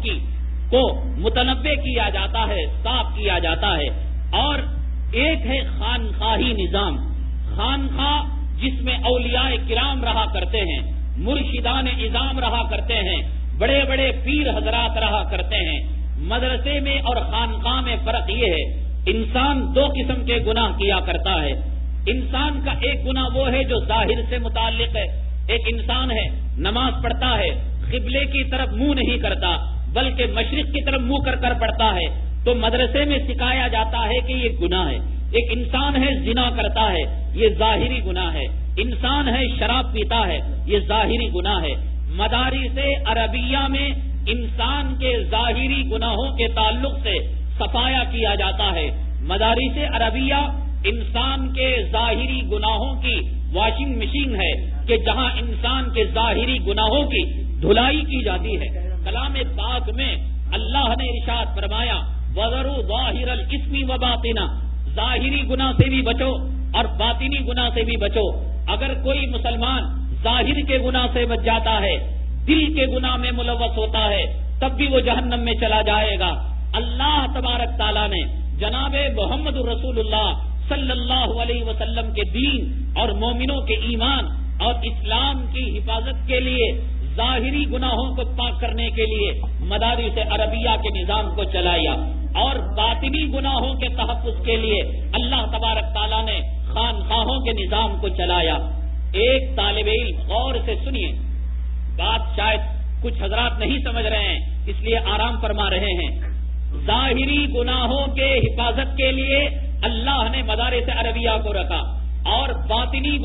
کو متنبع کیا جاتا ہے, صاف کیا جاتا ہے. اور ایک ہے خانقاہی نظام, خانقاہ جس میں اولیاء کرام رہا کرتے ہیں, مرشدان اعظام رہا کرتے ہیں, بڑے بڑے پیر حضرات رہا کرتے ہیں. مدرسے میں اور خانقاہ میں فرق یہ ہے, انسان دو قسم کے گناہ کیا کرتا ہے. انسان کا ایک گناہ وہ ہے جو ظاہر سے متعلق ہے. ایک انسان ہے نماز پڑھتا ہے, قبلے کی طرف منہ نہیں کرتا بلکہ مشرق کی طرف منہ کر پڑھتا ہے, تو مدرسے میں سکھایا جاتا ہے کہ یہ گناہ ہے. ایک انسان ہے زنا کرتا ہے, یہ ظاہری گناہ ہے. انسان ہے شراب پیتا ہے, یہ ظاہری گناہ ہے. مدارس عربیہ میں انسان کے ظاہری گناہوں کے تعلق سے صفایا کیا جاتا ہے. مدارس عربیہ انسان کے ظاہری گناہوں کی واشنگ مشین ہے کہ جہاں انسان کے ظاہری گناہوں کی دھلائی کی جاتی ہے. کلام پاک میں اللہ نے ارشاد فرمایا وَذَرُوا ظَاهِرَ الْإِثْمِ وَبَاطِنَهُ, ظاہری گناہ سے بھی بچو اور باطنی گناہ سے بھی بچو. اگر کوئی مسلمان ظاہر کے گناہ سے بچ جاتا ہے, دل کے گناہ میں ملوث ہوتا ہے, تب بھی وہ جہنم میں چلا جائے گا. اللہ تبارک تعالیٰ نے جناب محمد رسول اللہ صلی اللہ علیہ وسلم کے دین اور مومنوں کے ایمان اور اسلام کی حفاظت کے لیے, ظاہری گناہوں کو پاک کرنے کے لیے مدارس عربیہ کے نظام کو چلایا اور باطنی گناہوں کے تحفظ کے لیے اللہ تبارک تعالیٰ نے خانقاہوں کے نظام کو چلایا. ایک طالب علم غور سے سنیے, بات شاید کچھ حضرات نہیں سمجھ رہے ہیں اس لیے آرام فرما رہے ہیں. ظاہری گناہوں کے حفاظت کے لیے اللہ نے مدارس عربیہ کو رکھا. اور باطنی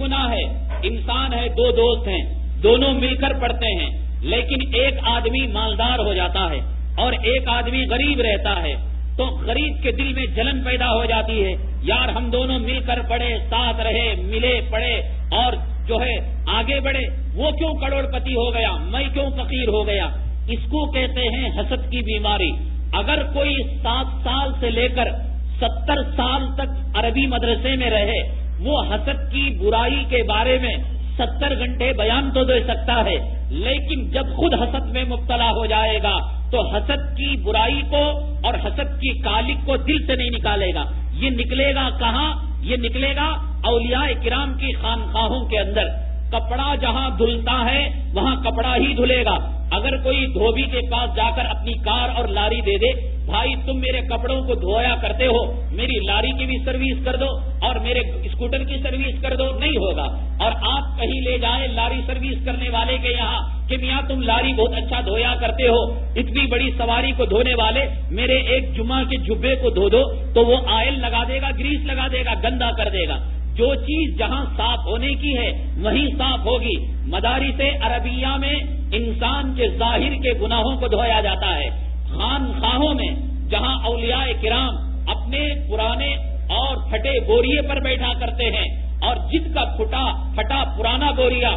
گناہ ہے, انسان ہے, دو دوست ہیں, دونوں مل کر پڑھتے ہیں, لیکن ایک آدمی مالدار ہو جاتا ہے اور ایک آدمی غریب رہتا ہے, تو غریب کے دل میں جلن پیدا ہو جاتی ہے, یار ہم دونوں مل کر پڑھے, ساتھ رہے, ملے, پڑھے اور جو ہے آگے بڑھے, وہ کیوں کروڑ پتی ہو گیا, میں کیوں فقیر ہو گیا. اس کو کہتے ہیں حسد کی بیماری. اگر کوئی 7 سال سے لے کر 70 سال تک عربی مدرسے میں رہے, وہ حسد کی برائی کے بارے میں 70 گھنٹے بیان تو دے سکتا ہے, لیکن جب خود حسد میں مبتلا ہو جائے گا تو حسد کی برائی کو اور حسد کی کالک کو دل سے نہیں نکالے گا. یہ نکلے گا کہاں؟ یہ نکلے گا اولیاء کرام کی خانقاہوں کے اندر کپڑا جہاں دھلتا ہے وہاں کپڑا ہی دھلے گا. اگر کوئی دھوبی کے پاس جا کر اپنی کار اور لاری دے دے, بھائی تم میرے کپڑوں کو دھویا کرتے ہو, میری لاری کی بھی سروس کر دو اور میرے اسکوٹر کی سروس کر دو, نہیں ہوگا. اور آپ کہیں لے جائیں لاری سروس کرنے والے کے یہاں کہ میاں تم لاری بہت اچھا دھویا کرتے ہو, اتنی بڑی سواری کو دھونے والے میرے ایک جمعہ کے جبے کو دھو دو, تو وہ آئل لگا دے گا, گریس لگا دے گا, گندا کر دے گا. جو چیز جہاں صاف ہونے کی ہے وہیں صاف ہوگی. مدارس عربیہ میں انسان کے ظاہر کے گناہوں کو دھویا جاتا ہے. خانقاہوں میں جہاں اولیاء کرام اپنے پرانے اور پھٹے بوریے پر بیٹھا کرتے ہیں, اور جن کا پھٹا پرانا بوریا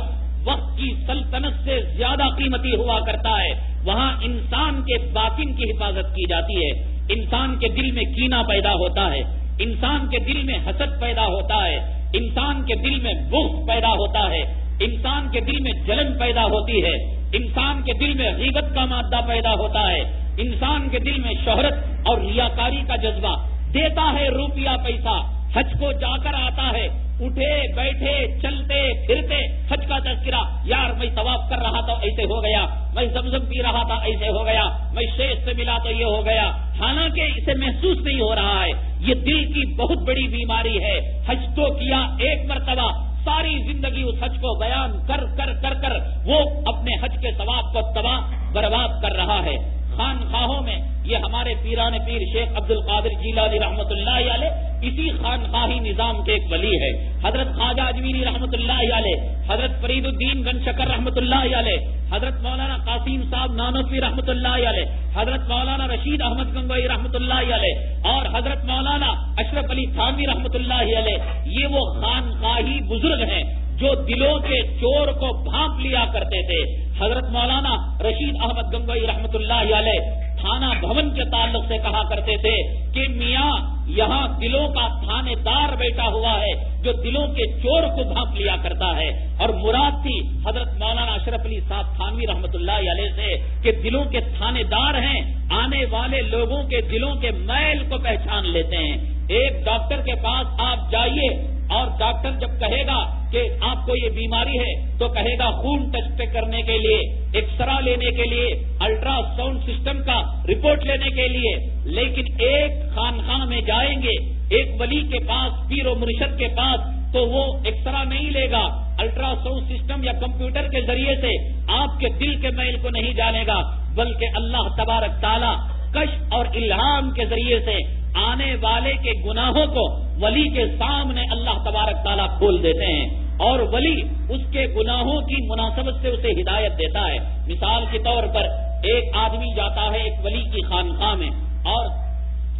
وقت کی سلطنت سے زیادہ قیمتی ہوا کرتا ہے, وہاں انسان کے باطن کی حفاظت کی جاتی ہے. انسان کے دل میں کینہ پیدا ہوتا ہے, انسان کے دل میں حسد پیدا ہوتا ہے, انسان کے دل میں بغض پیدا ہوتا ہے, انسان کے دل میں جلن پیدا ہوتی ہے, انسان کے دل میں غیبت کا مادہ پیدا ہوتا ہے, انسان کے دل میں شہرت اور ریاکاری کا جذبہ. دیتا ہے روپیہ پیسہ, حج کو جا کر آتا ہے, اٹھے بیٹھے چلتے پھرتے حج کا تذکرہ, یار میں طواف کر رہا تھا ایسے ہو گیا, میں زمزم پی رہا تھا ایسے ہو گیا, میں شیخ سے ملا تو یہ ہو گیا, حالانکہ اسے محسوس نہیں ہو رہا ہے. یہ دل کی بہت بڑی بیماری ہے. حج تو کیا ایک مرتبہ, ساری زندگی اس حج کو بیان کر کر کر کر وہ اپنے حج کے ثواب کو تباہ برباد کر رہا ہے. خانقاہوں میں یہ ہمارے پیران پیر شیخ عبد القادر جیلانی رحمۃ اللہ علیہ اسی خانقاہی نظام کے ایک ولی ہے. حضرت خواجہ اجمیری رحمۃ اللہ علیہ, حضرت فرید الدین گن شکر رحمۃ اللہ علیہ, حضرت مولانا قاسم صاحب نانوتوی رحمۃ اللہ علیہ, حضرت مولانا رشید احمد گنگوئی رحمۃ اللہ علیہ, اور حضرت مولانا اشرف علی تھانوی رحمۃ اللہ علیہ. یہ وہ خانقاہی بزرگ ہیں جو دلوں کے چور کو بھانپ لیا کرتے تھے. حضرت مولانا رشید احمد گنگوئی رحمۃ اللہ علیہ تھانہ بھون کے تعلق سے کہا کرتے تھے کہ میاں یہاں دلوں کا تھانے دار بیٹھا ہوا ہے جو دلوں کے چور کو بھانپ لیا کرتا ہے. اور مراد تھی حضرت مولانا اشرف علی صاحب تھانوی رحمۃ اللہ علیہ سے کہ دلوں کے تھانے دار ہیں, آنے والے لوگوں کے دلوں کے میل کو پہچان لیتے ہیں. ایک ڈاکٹر کے پاس آپ جائیے اور ڈاکٹر جب کہے گا کہ آپ کو یہ بیماری ہے تو کہے گا خون ٹیسٹ کرنے کے لیے, ایکسرا لینے کے لیے, الٹرا ساؤنڈ سسٹم کا رپورٹ لینے کے لیے. لیکن ایک خانقاہ میں جائیں گے, ایک ولی کے پاس, پیر و مرشد کے پاس, تو وہ ایکسرا نہیں لے گا, الٹرا ساؤنڈ سسٹم یا کمپیوٹر کے ذریعے سے آپ کے دل کے میل کو نہیں جانے گا, بلکہ اللہ تبارک تعالیٰ کشف اور الہام کے ذریعے سے آنے والے کے گناہوں کو ولی کے سامنے اللہ تبارک تعالیٰ کھول دیتے ہیں, اور ولی اس کے گناہوں کی مناسبت سے اسے ہدایت دیتا ہے. مثال کے طور پر ایک آدمی جاتا ہے ایک ولی کی خانقاہ میں اور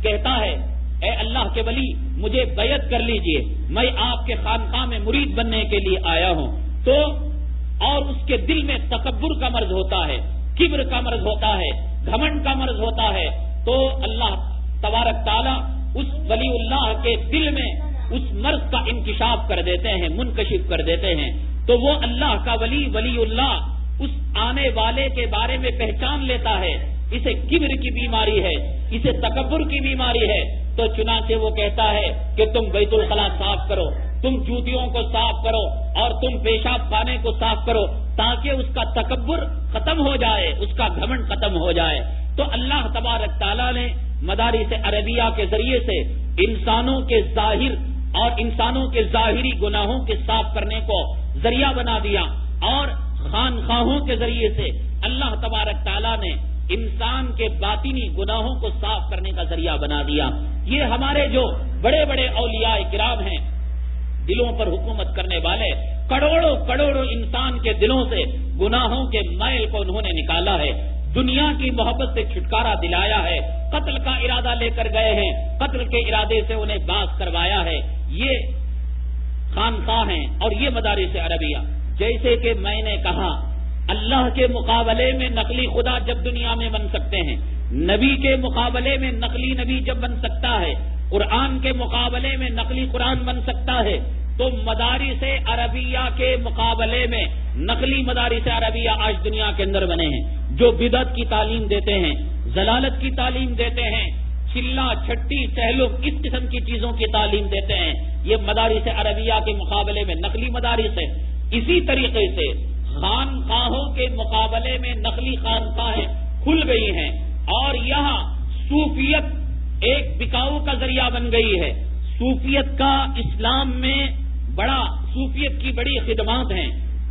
کہتا ہے اے اللہ کے ولی مجھے بیعت کر لیجئے, میں آپ کے خانقاہ میں مرید بننے کے لیے آیا ہوں. تو اور اس کے دل میں تکبر کا مرض ہوتا ہے, کبر کا مرض ہوتا ہے, گھمنڈ کا مرض ہوتا ہے, تو اللہ تبارک تعالیٰ اس ولی اللہ کے دل میں اس مرض کا انکشاف کر دیتے ہیں, منکشف کر دیتے ہیں. تو وہ اللہ کا ولی اللہ اس آنے والے کے بارے میں پہچان لیتا ہے اسے کبر کی بیماری ہے, اسے تکبر کی بیماری ہے. تو چنانچہ وہ کہتا ہے کہ تم بیت الخلا صاف کرو, تم جوتیوں کو صاف کرو, اور تم پیشاب خانے کو صاف کرو, تاکہ اس کا تکبر ختم ہو جائے, اس کا گھمنڈ ختم ہو جائے. تو اللہ تبارک تعالیٰ نے مدارس عربیہ کے ذریعے سے انسانوں کے ظاہر اور انسانوں کے ظاہری گناہوں کے صاف کرنے کو ذریعہ بنا دیا, اور خانقاہوں کے ذریعے سے اللہ تبارک تعالیٰ نے انسان کے باطنی گناہوں کو صاف کرنے کا ذریعہ بنا دیا. یہ ہمارے جو بڑے بڑے اولیاء کرام ہیں, دلوں پر حکومت کرنے والے, کروڑوں کروڑوں انسان کے دلوں سے گناہوں کے میل کو انہوں نے نکالا ہے, دنیا کی محبت سے چھٹکارا دلایا ہے, قتل کا ارادہ لے کر گئے ہیں, قتل کے ارادے سے انہیں باز کروایا ہے. یہ خانقاہ ہیں اور یہ مدارس عربیہ. جیسے کہ میں نے کہا اللہ کے مقابلے میں نقلی خدا جب دنیا میں بن سکتے ہیں, نبی کے مقابلے میں نقلی نبی جب بن سکتا ہے, قرآن کے مقابلے میں نقلی قرآن بن سکتا ہے, تو مدارس عربیہ کے مقابلے میں نقلی مدارس عربیہ آج دنیا کے اندر بنے ہیں جو بدعت کی تعلیم دیتے ہیں, ضلالت کی تعلیم دیتے ہیں, چلا چھٹی چہلم اس قسم کی چیزوں کی تعلیم دیتے ہیں. یہ مدارس عربیہ کے مقابلے میں نقلی مدارس ہے. اسی طریقے سے خانقاہوں کے مقابلے میں نقلی خانقاہیں کھل گئی ہیں اور یہاں صوفیت ایک بکاؤ کا ذریعہ بن گئی ہے. صوفیت کا اسلام میں صوفیت کی بڑی خدمات ہیں.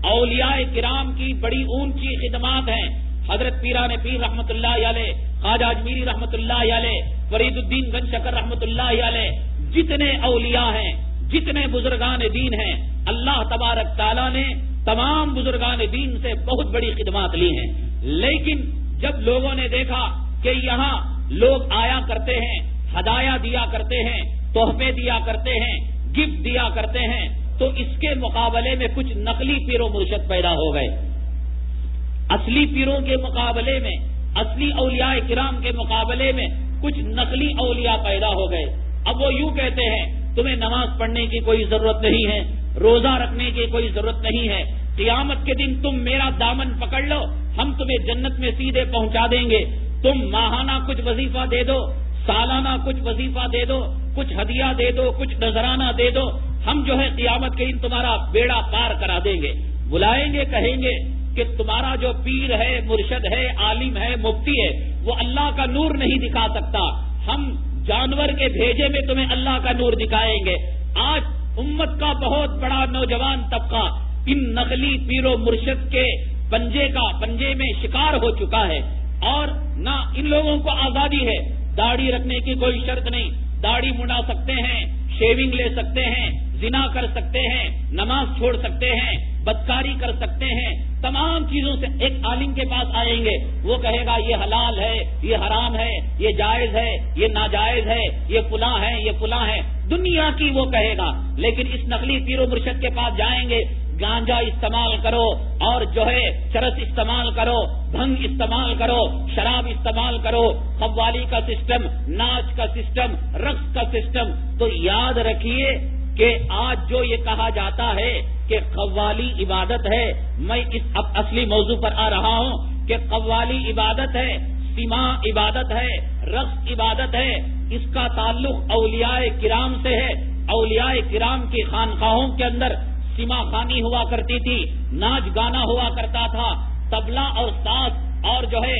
اولیاء کرام کی بڑی اونچی خدمات ہیں. حضرت پیران پیر رحمت اللہ علیہ، خواجہ اجمیری رحمت اللہ علیہ، فرید الدین گنج شکر رحمت اللہ علیہ، جتنے اولیاء ہیں، جتنے بزرگان دین ہیں، اللہ تبارک تعالیٰ نے تمام بزرگان دین سے بہت بڑی خدمات لی ہیں. لیکن جب لوگوں نے دیکھا کہ یہاں لوگ آیا کرتے ہیں، ہدایہ دیا کرتے ہیں، تحفے دیا کرتے ہیں، گفٹ دیا کرتے ہیں، تو اس کے مقابلے میں کچھ نقلی پیر و مرشد پیدا ہو گئے. اصلی پیروں کے مقابلے میں، اصلی اولیاء کرام کے مقابلے میں کچھ نقلی اولیاء پیدا ہو گئے. اب وہ یوں کہتے ہیں تمہیں نماز پڑھنے کی کوئی ضرورت نہیں ہے، روزہ رکھنے کی کوئی ضرورت نہیں ہے، قیامت کے دن تم میرا دامن پکڑ لو، ہم تمہیں جنت میں سیدھے پہنچا دیں گے. تم ماہانہ کچھ وظیفہ دے دو، سالانہ کچھ وظیفہ دے دو، کچھ ہدیہ دے دو، کچھ نذرانہ دے دو، ہم جو ہے قیامت کے دن تمہارا بیڑا پار کرا دیں گے. بلائیں گے، کہیں گے کہ تمہارا جو پیر ہے، مرشد ہے، عالم ہے، مفتی ہے، وہ اللہ کا نور نہیں دکھا سکتا، ہم جانور کے بھیجے میں تمہیں اللہ کا نور دکھائیں گے. آج امت کا بہت بڑا نوجوان طبقہ ان نقلی پیر و مرشد کے پنجے میں شکار ہو چکا ہے. اور نہ ان لوگوں کو آزادی ہے، داڑھی رکھنے کی کوئی شرط نہیں، داڑھی مڑا سکتے ہیں، شیونگ لے سکتے ہیں، زنا کر سکتے ہیں، نماز چھوڑ سکتے ہیں، بدکاری کر سکتے ہیں، تمام چیزوں سے. ایک عالم کے پاس آئیں گے، وہ کہے گا یہ حلال ہے، یہ حرام ہے، یہ جائز ہے، یہ ناجائز ہے، یہ فلاں ہے، یہ فلاں ہے، دنیا کی وہ کہے گا. لیکن اس نقلی پیر و مرشد کے پاس جائیں گے، گانجا استعمال کرو اور جو ہے چرس استعمال کرو، بھنگ استعمال کرو، شراب استعمال کرو، قوالی کا سسٹم، ناچ کا سسٹم، رقص کا سسٹم. تو یاد رکھیے کہ آج جو یہ کہا جاتا ہے کہ قوالی عبادت ہے، میں اس اصلی موضوع پر آ رہا ہوں کہ قوالی عبادت ہے، سماع عبادت ہے، رقص عبادت ہے. اس کا تعلق اولیاء کرام سے ہے. اولیاء کرام کی خانقاہوں کے اندر سماع خوانی ہوا کرتی تھی، ناچ گانا ہوا کرتا تھا، طبلہ اور ساز اور جو ہے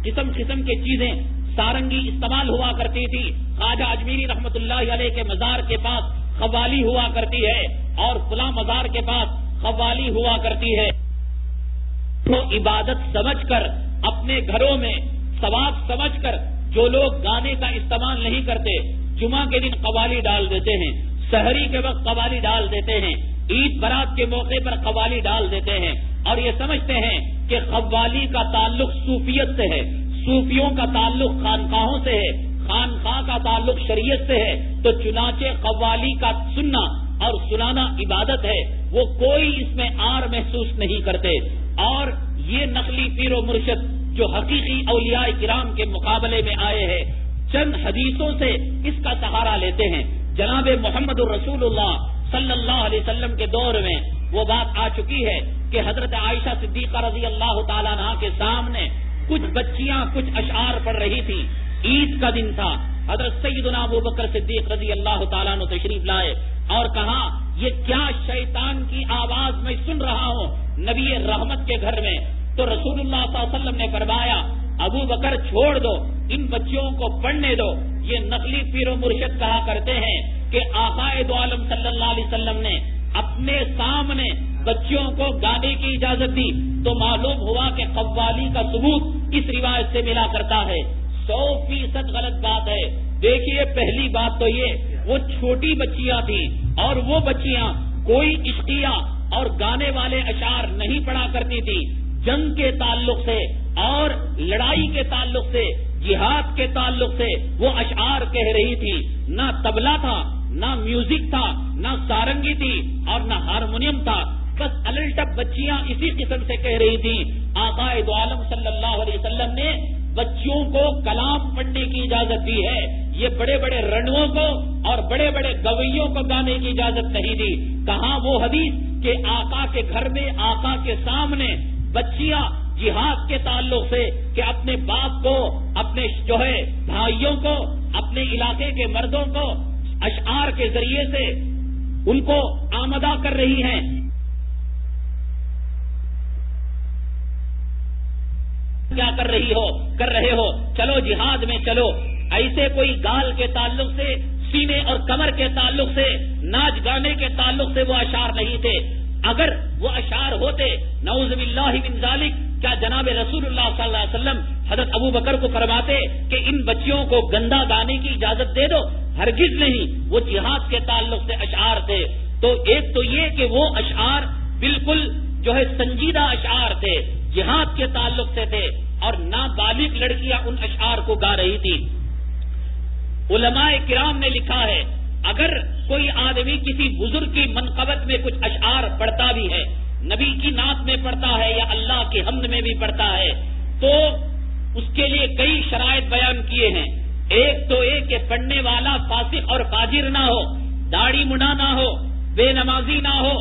قسم قسم کی چیزیں، سارنگی استعمال ہوا کرتی تھی. خواجہ اجمیری رحمت اللہ علیہ کے مزار کے پاس قوالی ہوا کرتی ہے اور فلاں مزار کے پاس قوالی ہوا کرتی ہے. تو عبادت سمجھ کر اپنے گھروں میں ثواب سمجھ کر جو لوگ گانے کا استعمال نہیں کرتے، جمعہ کے دن قوالی ڈال دیتے ہیں، سحری کے وقت قوالی ڈال دیتے ہیں، عید برات کے موقع پر قوالی ڈال دیتے ہیں اور یہ سمجھتے ہیں کہ قوالی کا تعلق صوفیت سے ہے، صوفیوں کا تعلق خانقاہوں سے ہے، خانقاہ کا تعلق شریعت سے ہے. تو چنانچہ قوالی کا سننا اور سنانا عبادت ہے، وہ کوئی اس میں آر محسوس نہیں کرتے. اور یہ نقلی پیر و مرشد جو حقیقی اولیاء کرام کے مقابلے میں آئے ہیں، چند حدیثوں سے اس کا سہارا لیتے ہیں. جناب محمد الرسول اللہ صلی اللہ علیہ وسلم کے دور میں وہ بات آ چکی ہے کہ حضرت عائشہ صدیقہ رضی اللہ تعالیٰ عنہا کے سامنے کچھ بچیاں کچھ اشعار پڑھ رہی تھی. عید کا دن تھا. حضرت سیدنا ابو بکر صدیق رضی اللہ تعالیٰ عنہ تشریف لائے اور کہا یہ کیا شیطان کی آواز میں سن رہا ہوں نبی رحمت کے گھر میں. تو رسول اللہ صلی اللہ علیہ وسلم نے فرمایا ابو بکر چھوڑ دو، ان بچیوں کو پڑھنے دو. یہ نقلی پیر و مرشد کہا کرتے ہیں کہ آقا دو عالم صلی اللہ علیہ وسلم نے اپنے سامنے بچیوں کو گانے کی اجازت دی. تو معلوم ہوا کہ قوالی کا ثبوت اس روایت سے ملا کرتا ہے. 100% غلط بات ہے. دیکھیے پہلی بات تو یہ وہ چھوٹی بچیاں تھیں اور وہ بچیاں کوئی عشقیہ اور گانے والے اشعار نہیں پڑھا کرتی تھی. جنگ کے تعلق سے اور لڑائی کے تعلق سے، جہاد کے تعلق سے وہ اشعار کہہ رہی تھی. نہ طبلہ تھا، نہ میوزک تھا، نہ سارنگی تھی اور نہ ہارمونیم تھا. بس الٹپ بچیاں اسی قسم سے کہہ رہی تھی. آقا دو عالم صلی اللہ علیہ وسلم نے بچیوں کو کلام پڑھنے کی اجازت دی ہے. یہ بڑے بڑے رنڈوں کو اور بڑے بڑے گویوں کو گانے کی اجازت نہیں دی. کہاں وہ حدیث کہ آقا کے گھر میں آقا کے سامنے بچیاں جہاد کے تعلق سے کہ اپنے باپ کو، اپنے جو ہے بھائیوں کو، اپنے علاقے کے مردوں کو اشعار کے ذریعے سے ان کو آمدہ کر رہی ہیں. کیا کر رہے ہو چلو جہاد میں چلو. ایسے کوئی گال کے تعلق سے، سینے اور کمر کے تعلق سے، ناچ گانے کے تعلق سے وہ اشعار نہیں تھے. اگر وہ اشعار ہوتے نعوذ باللہ من ذالک، کیا جناب رسول اللہ صلی اللہ علیہ وسلم حضرت ابو بکر کو فرماتے کہ ان بچیوں کو گندا گانے کی اجازت دے دو؟ ہرگز نہیں. وہ جہاد کے تعلق سے اشعار تھے. تو ایک تو یہ کہ وہ اشعار بالکل جو ہے سنجیدہ اشعار تھے، جہاد کے تعلق سے تھے، اور نابالغ لڑکیاں ان اشعار کو گا رہی تھی. علماء کرام نے لکھا ہے اگر کوئی آدمی کسی بزرگ کی منقبت میں کچھ اشعار پڑھتا بھی ہے، نبی کی نعت میں پڑھتا ہے یا اللہ کی حمد میں بھی پڑھتا ہے، تو اس کے لیے کئی شرائط بیان کیے ہیں. ایک تو یہ کہ پڑھنے والا فاسق اور فاجر نہ ہو، داڑھی منا نہ ہو، بے نمازی نہ ہو،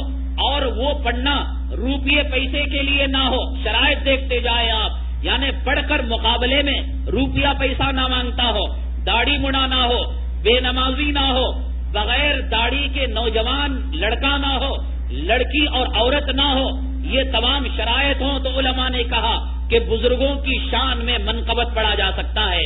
اور وہ پڑھنا روپیے پیسے کے لیے نہ ہو. شرائط دیکھتے جائیں آپ، یعنی پڑھ کر مقابلے میں روپیہ پیسہ نہ مانگتا ہو، داڑھی منا نہ ہو، بے نمازی نہ ہو، بغیر داڑھی کے نوجوان لڑکا نہ ہو، لڑکی اور عورت نہ ہو. یہ تمام شرائط ہوں تو علماء نے کہا کہ بزرگوں کی شان میں منقبت پڑھا جا سکتا ہے.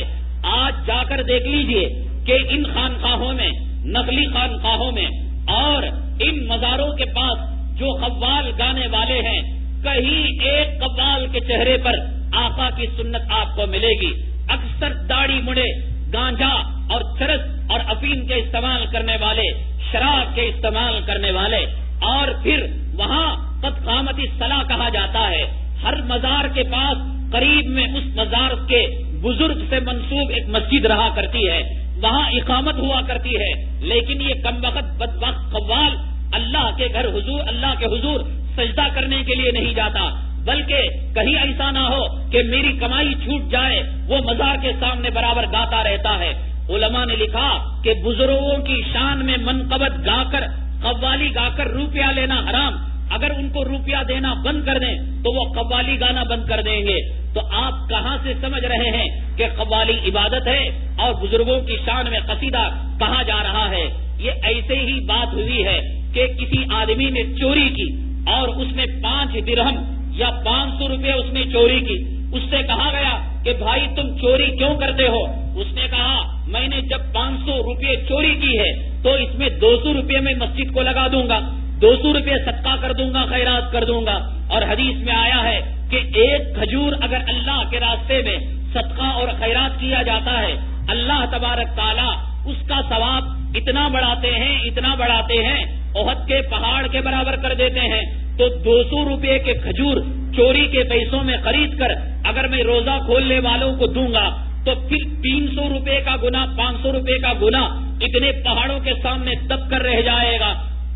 آج جا کر دیکھ لیجئے کہ ان خانقاہوں میں، نقلی خانقاہوں میں اور ان مزاروں کے پاس جو قوال گانے والے ہیں، کہیں ایک قوال کے چہرے پر آقا کی سنت آپ کو ملے گی. اکثر داڑھی مڑے، گانجا اور چرس اور افیم کے استعمال کرنے والے، شراب کے استعمال کرنے والے، اور پھر وہاں قد قامت الصلاۃ کہا جاتا ہے. ہر مزار کے پاس قریب میں اس مزار کے بزرگ سے منسوب ایک مسجد رہا کرتی ہے، وہاں اقامت ہوا کرتی ہے. لیکن یہ کم وقت بدبخت قوال اللہ کے گھر حضور، اللہ کے حضور سجدہ کرنے کے لیے نہیں جاتا، بلکہ کہیں ایسا نہ ہو کہ میری کمائی چھوٹ جائے، وہ مزار کے سامنے برابر گاتا رہتا ہے. علماء نے لکھا کہ بزرگوں کی شان میں منقبت گا کر، قوالی گا کر روپیہ لینا حرام. اگر ان کو روپیہ دینا بند کر دیں تو وہ قوالی گانا بند کر دیں گے. تو آپ کہاں سے سمجھ رہے ہیں کہ قوالی عبادت ہے اور بزرگوں کی شان میں قصیدہ کہا جا رہا ہے؟ یہ ایسے ہی بات ہوئی ہے کہ کسی آدمی نے چوری کی اور اس نے 5 درہم یا 500 روپے اس نے چوری کی. اس سے کہا گیا کہ بھائی تم چوری کیوں کرتے ہو؟ اس نے کہا میں نے جب 500 روپے چوری کی ہے تو اس میں 200 روپے میں مسجد کو لگا دوں گا، 200 روپے صدقہ کر دوں گا، خیرات کر دوں گا. اور حدیث میں آیا ہے کہ ایک کھجور اگر اللہ کے راستے میں صدقہ اور خیرات کیا جاتا ہے، اللہ تبارک تعالیٰ اس کا ثواب اتنا بڑھاتے ہیں احد کے پہاڑ کے برابر کر دیتے ہیں. تو 200 روپے کے کھجور چوری کے پیسوں میں خرید کر اگر میں روزہ کھولنے والوں کو دوں گا تو پھر 300 روپے کا گنا، 500 روپے کا گنا اتنے پہاڑوں کے سامنے دب کر رہ جائے گا.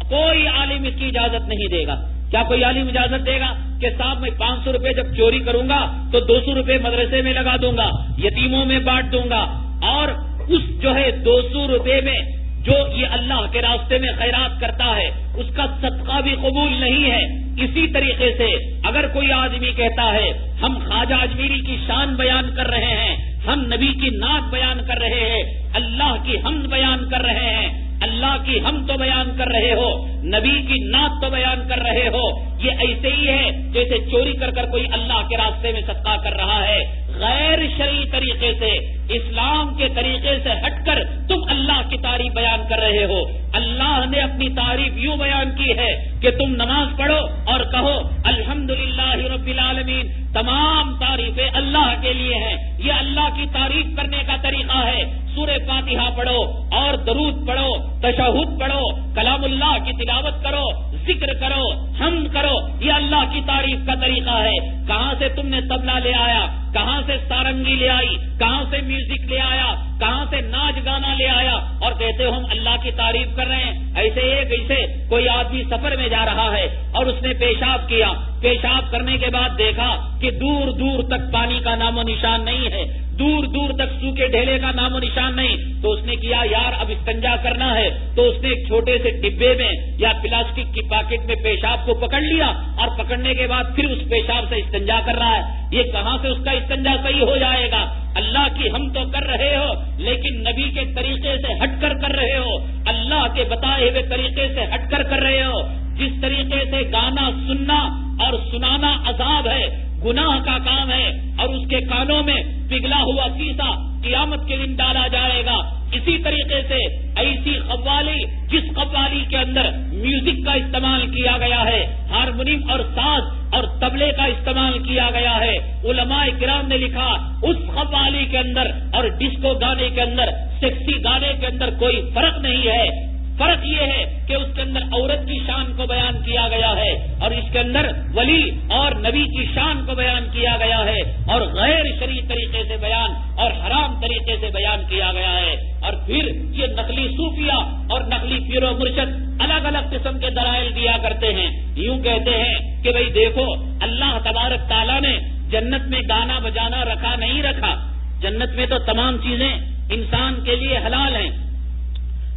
کوئی عالم اس کی اجازت نہیں دے گا. کیا کوئی عالم اجازت دے گا کہ صاحب میں 500 روپے جب چوری کروں گا تو 200 روپے مدرسے میں لگا دوں گا، یتیموں میں بانٹ دوں گا؟ اور اس جو ہے 200 روپے میں جو یہ اللہ کے راستے میں خیرات کرتا ہے اس کا صدقہ بھی قبول نہیں ہے. اسی طریقے سے اگر کوئی آدمی کہتا ہے ہم خواجہ اجمیری کی شان بیان کر رہے ہیں، ہم نبی کی نعت بیان کر رہے ہیں، اللہ کی حمد بیان کر رہے ہیں، اللہ کی حمد تو بیان کر رہے ہو، نبی کی نعت تو بیان کر رہے ہو، یہ ایسے ہی ہے جیسے چوری کر کر کوئی اللہ کے راستے میں صدقہ کر رہا ہے. غیر شرعی طریقے سے، اسلام کے طریقے سے ہٹ کر تم اللہ کی تعریف بیان کر رہے ہو. اللہ نے اپنی تعریف یوں بیان کی ہے کہ تم نماز پڑھو اور کہو الحمدللہ رب العالمین، تمام تعریفیں اللہ کے لیے ہیں. یہ اللہ کی تعریف کرنے کا طریقہ ہے. سورہ فاتحہ پڑھو اور درود پڑھو، تشہد پڑھو، کلام اللہ کی تلاوت کرو، ذکر کرو، حمد کرو، یہ اللہ کی تعریف کا طریقہ ہے. کہاں سے تم نے طبلہ لے آیا، کہاں سے سارنگی لے آئی، کہاں سے میوزک لے آیا، کہاں سے ناچ گانا لے آیا اور کہتے ہو ہم اللہ کی تعریف کر رہے ہیں؟ ایسے کوئی آدمی سفر میں جا رہا ہے اور اس نے پیشاب کیا، پیشاب کرنے کے بعد دیکھا کہ دور دور تک پانی کا نام و نشان نہیں ہے، دور دور تک سوکھے ڈھیلے کا نام و نشان نہیں. تو اس نے کیا یار اب استنجا کرنا ہے، تو اس نے ایک چھوٹے سے ڈبے میں یا پلاسٹک کی پاکٹ میں پیشاب کو پکڑ لیا اور پکڑنے کے بعد پھر اس پیشاب سے استنجا کر رہا ہے، یہ کہاں سے اس کا استنجا صحیح ہو جائے گا؟ اللہ کی ہم تو کر رہے ہو لیکن نبی کے طریقے سے ہٹ کر کر رہے ہو، اللہ کے بتائے ہوئے طریقے سے ہٹ کر کر رہے ہو۔ جس طریقے سے گانا سننا اور سنانا عذاب ہے، گناہ کا کام ہے، اور اس کے کانوں میں پگھلا ہوا سیسا قیامت کے دن ڈالا جائے گا، اسی طریقے سے ایسی قوالی جس قوالی کے اندر میوزک کا استعمال کیا گیا ہے، ہارمونیم اور ساز اور طبلے کا استعمال کیا گیا ہے، علماء کرام نے لکھا اس قوالی کے اندر اور ڈسکو گانے کے اندر، سیکسی گانے کے اندر کوئی فرق نہیں ہے۔ فرق یہ ہے کہ اس کے اندر عورت کی شان کو بیان کیا گیا ہے اور اس کے اندر ولی اور نبی کی شان کو بیان کیا گیا ہے، اور غیر شرعی طریقے سے بیان اور حرام طریقے سے بیان کیا گیا ہے۔ اور پھر یہ نقلی صوفیہ اور نقلی پیر و مرشد الگ الگ قسم کے دلائل دیا کرتے ہیں، یوں کہتے ہیں کہ بھئی دیکھو اللہ تبارک تعالیٰ نے جنت میں گانا بجانا رکھا نہیں رکھا، جنت میں تو تمام چیزیں انسان کے لیے حلال ہیں،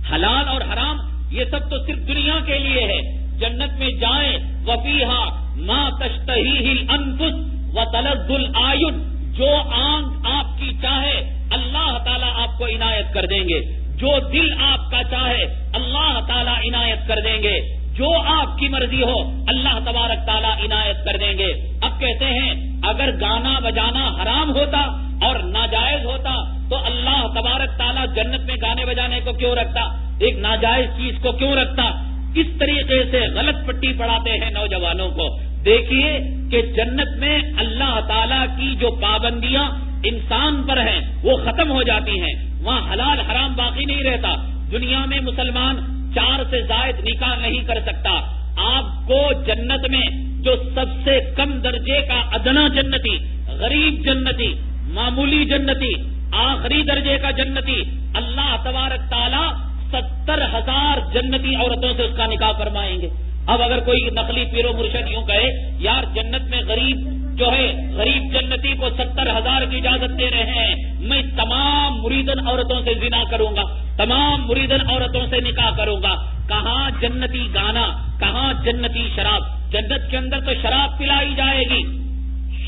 حلال اور حرام یہ سب تو صرف دنیا کے لیے ہے۔ جنت میں جائیں وفیہا ما تشتہیہ الانفس وتلذ الاعین، جو آنکھ آپ کی چاہے اللہ تعالیٰ آپ کو عنایت کر دیں گے، جو دل آپ کا چاہے اللہ تعالیٰ عنایت کر دیں گے، جو آپ کی مرضی ہو اللہ تبارک تعالیٰ عنایت کر دیں گے۔ اب کہتے ہیں اگر گانا بجانا حرام ہوتا اور ناجائز ہوتا تو اللہ تبارک تعالیٰ جنت میں گانے بجانے کو کیوں رکھتا، ایک ناجائز چیز کو کیوں رکھتا؟ اس طریقے سے غلط پٹی پڑھاتے ہیں نوجوانوں کو۔ دیکھیے کہ جنت میں اللہ تعالیٰ کی جو پابندیاں انسان پر ہیں وہ ختم ہو جاتی ہیں، وہاں حلال حرام باقی نہیں رہتا۔ دنیا میں مسلمان 4 سے زائد نکاح نہیں کر سکتا۔ آپ کو جنت میں جو سب سے کم درجے کا ادنا جنتی، غریب جنتی، معمولی جنتی، آخری درجے کا جنتی، اللہ تبارک تعالیٰ 70,000 جنتی عورتوں سے اس کا نکاح فرمائیں گے۔ اب اگر کوئی نقلی پیر و مرشد یوں کہے یار جنت میں غریب جو ہے غریب جنتی کو 70,000 کی اجازت دے رہے ہیں، میں تمام مریدن عورتوں سے زنا کروں گا، تمام مریدن عورتوں سے نکاح کروں گا۔ کہاں جنتی گانا، کہاں جنتی شراب؟ جنت کے اندر تو شراب پلائی جائے گی،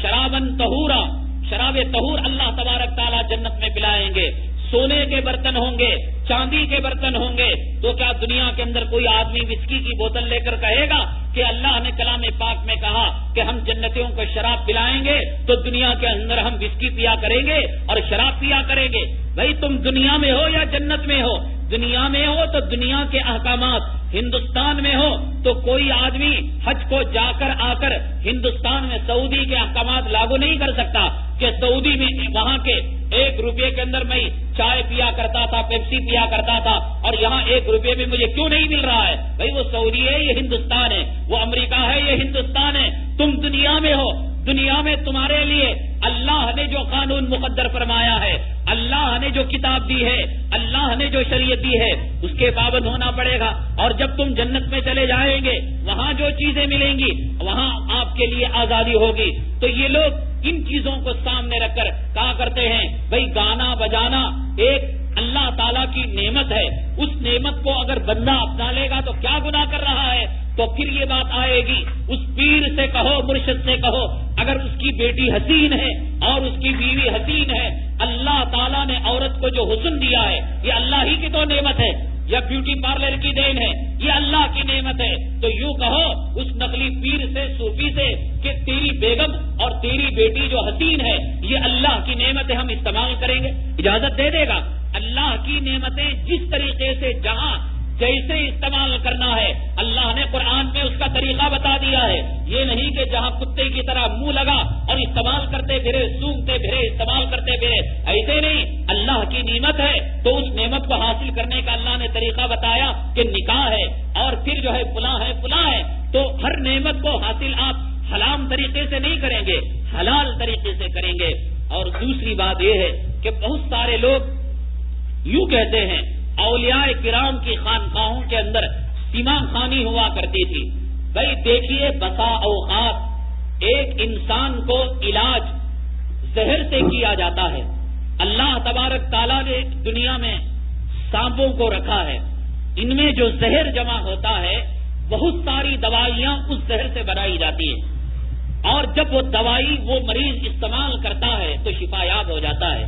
شرابن طہورا، شراب طہور اللہ تبارک تعالیٰ جنت میں پلائیں گے، سونے کے برتن ہوں گے، چاندی کے برتن ہوں گے۔ تو کیا دنیا کے اندر کوئی آدمی وسکی کی بوتل لے کر کہے گا کہ اللہ نے کلام پاک میں کہا کہ ہم جنتیوں کو شراب پلائیں گے تو دنیا کے اندر ہم وسکی پیا کریں گے اور شراب پیا کریں گے؟ بھائی تم دنیا میں ہو یا جنت میں ہو؟ دنیا میں ہو تو دنیا کے احکامات، ہندوستان میں ہو تو کوئی آدمی حج کو جا کر آ کر ہندوستان میں سعودی کے احکامات لاگو نہیں کر سکتا کہ سعودی میں وہاں کے 1 روپے کے اندر میں چائے پیا کرتا تھا، پیپسی پیا کرتا تھا، اور یہاں 1 روپے میں مجھے کیوں نہیں مل رہا ہے؟ بھائی وہ سعودی ہے، یہ ہندوستان ہے، وہ امریکہ ہے، یہ ہندوستان ہے۔ تم دنیا میں ہو، دنیا میں تمہارے لیے اللہ نے جو قانون مقدر فرمایا ہے، اللہ نے جو کتاب دی ہے، اللہ نے جو شریعت دی ہے، اس کے پابند ہونا پڑے گا۔ اور جب تم جنت میں چلے جائیں گے وہاں جو چیزیں ملیں گی وہاں آپ کے لیے آزادی ہوگی۔ تو یہ لوگ ان چیزوں کو سامنے رکھ کر کہا کرتے ہیں بھئی گانا بجانا ایک اللہ تعالیٰ کی نعمت ہے، اس نعمت کو اگر بندہ اپنا لے گا تو کیا گناہ کر رہا ہے؟ تو پھر یہ بات آئے گی، اس پیر سے کہو، مرشد سے کہو، اگر اس کی بیٹی حسین ہے اور اس کی بیوی حسین ہے، اللہ تعالیٰ نے عورت کو جو حسن دیا ہے یہ اللہ ہی کی تو نعمت ہے یا بیوٹی پارلر کی دین ہے؟ یہ اللہ کی نعمت ہے۔ تو یوں کہو اس نقلی پیر سے، صوفی سے کہ تیری بیگم اور تیری بیٹی جو حسین ہے یہ اللہ کی نعمت ہے، ہم استعمال کریں گے، اجازت دے دے گا؟ اللہ کی نعمتیں جس طریقے سے جہاں جیسے استعمال کرنا ہے اللہ نے قرآن میں اس کا طریقہ بتا دیا ہے۔ یہ نہیں کہ جہاں کتے کی طرح منہ لگا اور استعمال کرتے پھرے، سونگتے پھرے، استعمال کرتے پھرے، ایسے نہیں۔ اللہ کی نعمت ہے تو اس نعمت کو حاصل کرنے کا اللہ نے طریقہ بتایا کہ نکاح ہے اور پھر جو ہے فلاں ہے فلاں ہے۔ تو ہر نعمت کو حاصل آپ حرام طریقے سے نہیں کریں گے، حلال طریقے سے کریں گے۔ اور دوسری بات یہ ہے کہ بہت سارے لوگ یوں کہتے ہیں اولیاء کرام کی خانقاہوں کے اندر سیما خانی ہوا کرتی تھی۔ بھائی دیکھیے بسا اوقات ایک انسان کو علاج زہر سے کیا جاتا ہے۔ اللہ تبارک تعالیٰ نے دنیا میں سانپوں کو رکھا ہے، ان میں جو زہر جمع ہوتا ہے بہت ساری دوائیاں اس زہر سے بنائی جاتی ہیں۔ اور جب وہ دوائی وہ مریض استعمال کرتا ہے تو شفا یاب ہو جاتا ہے۔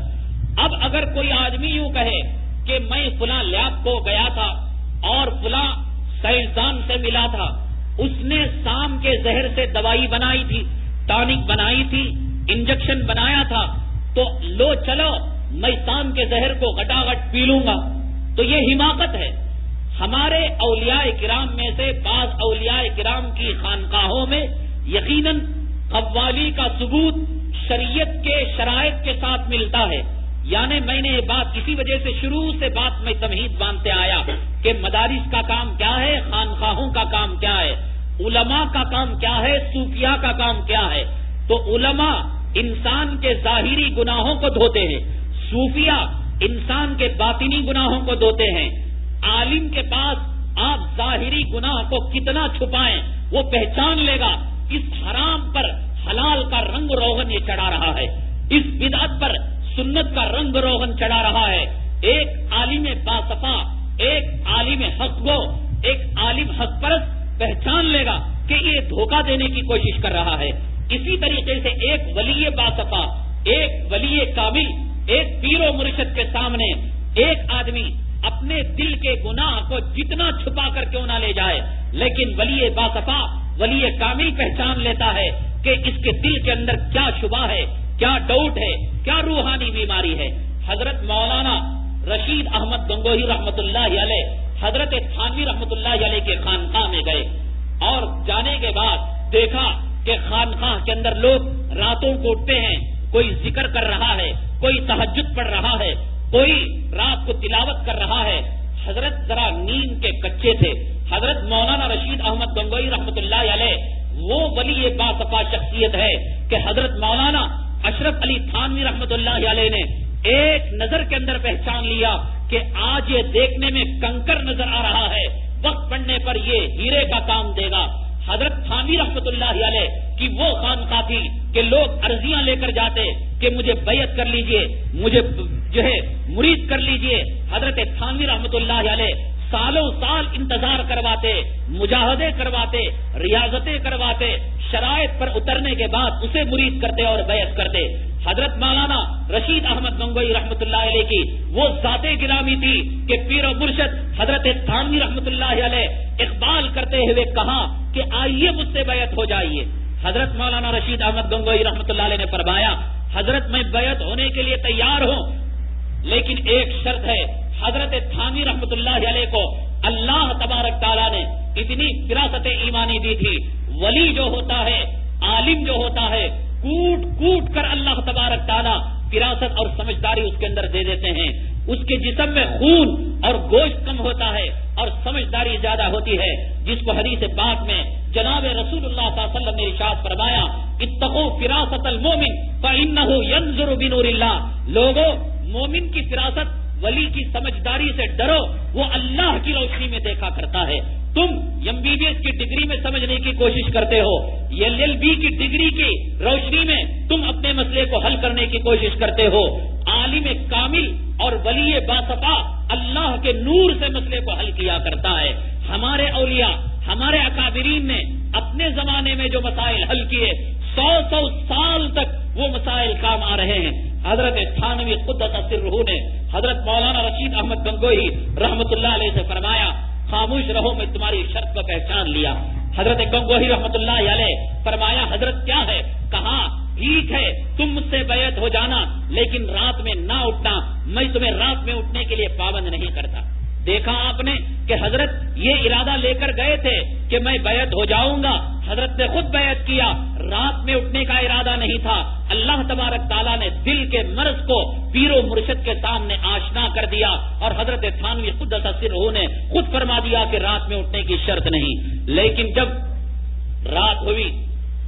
اب اگر کوئی آدمی یوں کہے کہ میں فلاں لیاب کو گیا تھا اور فلاں سائنسدان سے ملا تھا، اس نے سام کے زہر سے دوائی بنائی تھی، ٹانک بنائی تھی، انجیکشن بنایا تھا، تو لو چلو میں سام کے زہر کو گٹاگٹ پی لوں گا، تو یہ حماقت ہے۔ ہمارے اولیاء کرام میں سے بعض اولیاء کرام کی خانقاہوں میں یقیناً قوالی کا ثبوت شریعت کے شرائط کے ساتھ ملتا ہے۔ یعنی میں نے یہ بات کسی وجہ سے شروع سے بات میں تمہید باندھتے آیا کہ مدارس کا کام کیا ہے، خانقاہوں کا کام کیا ہے، علماء کا کام کیا ہے، صوفیاء کا کام کیا ہے۔ تو علماء انسان کے ظاہری گناہوں کو دھوتے ہیں، صوفیاء انسان کے باطنی گناہوں کو دھوتے ہیں۔ عالم کے پاس آپ ظاہری گناہ کو کتنا چھپائیں وہ پہچان لے گا۔ اس حرام پر حلال کا رنگ روغن یہ چڑھا رہا ہے، اس بدعت پر سنت کا رنگ روغن چڑھا رہا ہے۔ ایک عالم باصفا، ایک عالم حق گو، ایک عالم حق پرست پہچان لے گا کہ یہ دھوکہ دینے کی کوشش کر رہا ہے۔ اسی طریقے سے ایک ولی باصفا، ایک ولی کامل، ایک پیر و مرشد کے سامنے ایک آدمی اپنے دل کے گناہ کو جتنا چھپا کر کیوں نہ لے جائے، لیکن ولی باصفا، ولی کامل پہچان لیتا ہے کہ اس کے دل کے اندر کیا شبہ ہے، کیا ڈاؤٹ ہے، کیا روحانی بیماری ہے۔ حضرت مولانا رشید احمد گنگوہی رحمت اللہ علیہ حضرت تھانوی رحمت اللہ علیہ کے خانقاہ میں گئے اور جانے کے بعد دیکھا کہ خانقاہ کے اندر لوگ راتوں کو اٹھتے ہیں، کوئی ذکر کر رہا ہے، کوئی تہجد پڑھ رہا ہے، کوئی رات کو تلاوت کر رہا ہے۔ حضرت ذرا نیند کے کچے تھے۔ حضرت مولانا رشید احمد گنگوہی رحمت اللہ علیہ وہ ولی باصفا شخصیت ہے کہ حضرت مولانا اشرف علی تھانوی رحمت اللہ علیہ نے ایک نظر کے اندر پہچان لیا کہ آج یہ دیکھنے میں کنکر نظر آ رہا ہے، وقت پڑنے پر یہ ہیرے کا کام دے گا۔ حضرت تھانوی رحمت اللہ علیہ کی وہ خانقاہ تھی کہ لوگ عرضیاں لے کر جاتے کہ مجھے بیعت کر لیجئے، مجھے جو ہے مرید کر لیجئے۔ حضرت تھانوی رحمت اللہ علیہ سالوں سال انتظار کرواتے، مجاہدے کرواتے، ریاضتیں کرواتے، شرائط پر اترنے کے بعد اسے مرید کرتے اور بیعت کرتے۔ حضرت مولانا رشید احمد گنگوہی رحمت اللہ علیہ کی وہ ذات گرامی تھی کہ پیر و مرشد حضرت تھانوی رحمت اللہ علیہ اقبال کرتے ہوئے کہا کہ آئیے مجھ سے بیعت ہو جائیے۔ حضرت مولانا رشید احمد گنگوہی رحمت اللہ علیہ نے فرمایا حضرت میں بیعت ہونے کے لیے تیار ہوں، لیکن ایک شرط ہے۔ حضرت تھانوی رحمت اللہ علیہ کو اللہ تبارک تعالیٰ نے اتنی فراست ایمانی دی تھی، ولی جو ہوتا ہے، عالم جو ہوتا ہے، کوٹ کوٹ کر اللہ تبارک تعالیٰ فراست اور سمجھداری اس کے اندر دے دیتے ہیں۔ اس کے جسم میں خون اور گوشت کم ہوتا ہے اور سمجھداری زیادہ ہوتی ہے، جس کو حدیث پاک میں جناب رسول اللہ صلی اللہ علیہ وسلم نے ارشاد فرمایا اتقوا فراست المومن فإنه ينظر بنور اللہ۔ لوگوں، مومن کی فراست، ولی کی سمجھداری سے ڈرو، وہ اللہ کی روشنی میں دیکھا کرتا ہے۔ تم MBBS کی ڈگری میں سمجھنے کی کوشش کرتے ہو، LLB کی ڈگری کی روشنی میں تم اپنے مسئلے کو حل کرنے کی کوشش کرتے ہو۔ عالم کامل اور ولی باصفا اللہ کے نور سے مسئلے کو حل کیا کرتا ہے۔ ہمارے اولیاء، ہمارے اکابرین نے اپنے زمانے میں جو مسائل حل کیے، 100 سال تک وہ مسائل کام آ رہے ہیں۔ حضرت تھانوی قدس سرہ نے حضرت مولانا رشید احمد گنگوہی رحمت اللہ علیہ سے فرمایا خاموش رہو، میں تمہاری شرط کو پہچان لیا۔ حضرت گنگوہی رحمت اللہ علیہ فرمایا حضرت کیا ہے؟ کہا ٹھیک ہے تم مجھ سے بیعت ہو جانا، لیکن رات میں نہ اٹھنا، میں تمہیں رات میں اٹھنے کے لیے پابند نہیں کرتا۔ دیکھا آپ نے کہ حضرت یہ ارادہ لے کر گئے تھے کہ میں بیعت ہو جاؤں گا، حضرت نے خود بیعت کیا، رات میں اٹھنے کا ارادہ نہیں تھا۔ اللہ تبارک تعالیٰ نے دل کے مرض کو پیر و مرشد کے سامنے آشنا کر دیا اور حضرت تھانوی قدس سرہ نے خود فرما دیا کہ رات میں اٹھنے کی شرط نہیں۔ لیکن جب رات ہوئی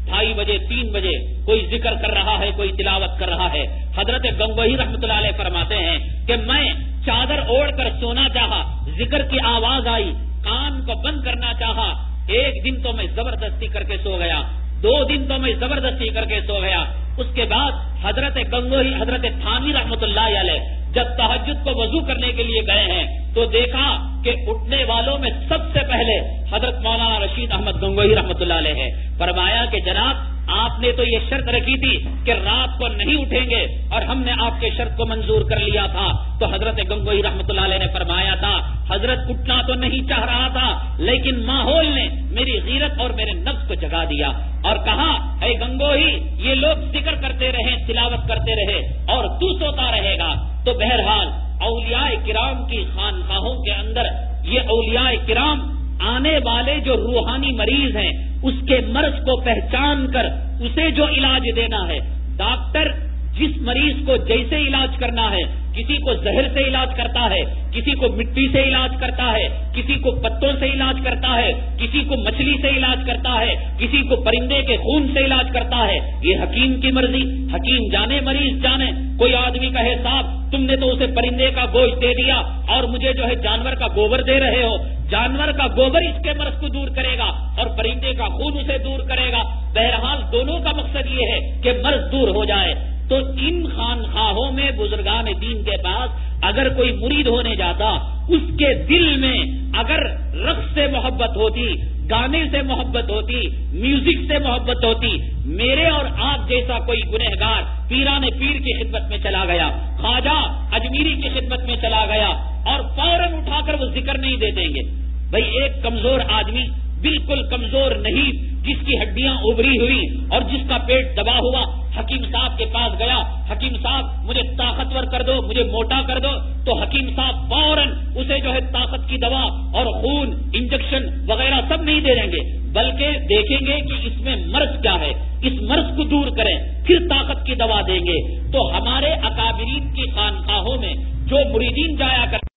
2:30 بجے 3 بجے کوئی ذکر کر رہا ہے، کوئی تلاوت کر رہا ہے، حضرت گنگوہی رحمۃ اللہ علیہ فرماتے ہیں کہ میں چادر اوڑھ کر سونا چاہا، ذکر کی آواز آئی، کان کو بند کرنا چاہا، ایک دن تو میں زبردستی کر کے سو گیا، 2 دن تو میں زبردستی کر کے سو گیا۔ اس کے بعد حضرت گنگوہی حضرت تھانوی رحمۃ اللہ علیہ جب تہجد کو وضو کرنے کے لیے گئے ہیں تو دیکھا کہ اٹھنے والوں میں سب سے پہلے حضرت مولانا رشید احمد گنگوہی رحمۃ اللہ علیہ ہے۔ فرمایا کہ جناب آپ نے تو یہ شرط رکھی تھی کہ رات کو نہیں اٹھیں گے اور ہم نے آپ کے شرط کو منظور کر لیا تھا. تو حضرت گنگوئی رحمۃ اللہ علیہ نے فرمایا تھا حضرت اٹھنا تو نہیں چاہ رہا تھا لیکن ماحول نے میری غیرت اور میرے نفس کو جگا دیا اور کہا اے گنگوئی یہ لوگ ذکر کرتے رہے تلاوت کرتے رہے اور تو سوتا رہے گا. تو بہرحال اولیاء کرام کی خانقاہوں کے اندر یہ اولیاء کرام آنے والے جو روحانی مریض ہیں اس کے مرض کو پہچان کر اسے جو علاج دینا ہے. ڈاکٹر جس مریض کو جیسے علاج کرنا ہے, کسی کو زہر سے علاج کرتا ہے, کسی کو مٹی سے علاج کرتا ہے, کسی کو پتوں سے علاج کرتا ہے, کسی کو مچھلی سے علاج کرتا ہے, کسی کو پرندے کے خون سے علاج کرتا ہے. یہ حکیم کی مرضی, حکیم جانے مریض جانے. کوئی آدمی کہے صاحب تم نے تو اسے پرندے کا گوشت دے دیا اور مجھے جو ہے جانور کا گوبر دے رہے ہو. جانور کا گوبر اس کے مرض کو دور کرے گا اور پرندے کا خون اسے دور کرے گا. بہرحال دونوں کا مقصد یہ ہے کہ مرض دور ہو جائے. تو ان خانقاہوں میں بزرگان دین کے پاس اگر کوئی مرید ہونے جاتا اس کے دل میں اگر رقص سے محبت ہوتی, گانے سے محبت ہوتی, میوزک سے محبت ہوتی, میرے اور آپ جیسا کوئی گنہگار پیران پیر کی خدمت میں چلا گیا, خواجہ اجمیری کی خدمت میں چلا گیا اور فوراً اٹھا کر وہ ذکر نہیں دے دیں گے. بھئی ایک کمزور آدمی بالکل کمزور نہیں جس کی ہڈیاں ابری ہوئی اور جس کا پیٹ دبا ہوا حکیم صاحب کے پاس گیا, حکیم صاحب مجھے طاقتور کر دو, مجھے موٹا کر دو. تو حکیم صاحب فوراً اسے جو ہے طاقت کی دوا اور خون انجیکشن وغیرہ سب نہیں دے دیں گے, بلکہ دیکھیں گے کہ اس میں مرض کیا ہے, اس مرض کو دور کریں پھر طاقت کی دوا دیں گے. تو ہمارے اکابرین کی خانقاہوں میں جو مریدین جایا کرتے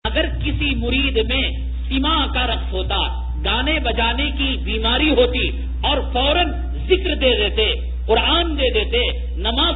اگر کسی مرید میں سما کا رقص ہوتا, گانے بجانے کی بیماری ہوتی اور فوراً ذکر دے دیتے, قرآن دے دیتے, نماز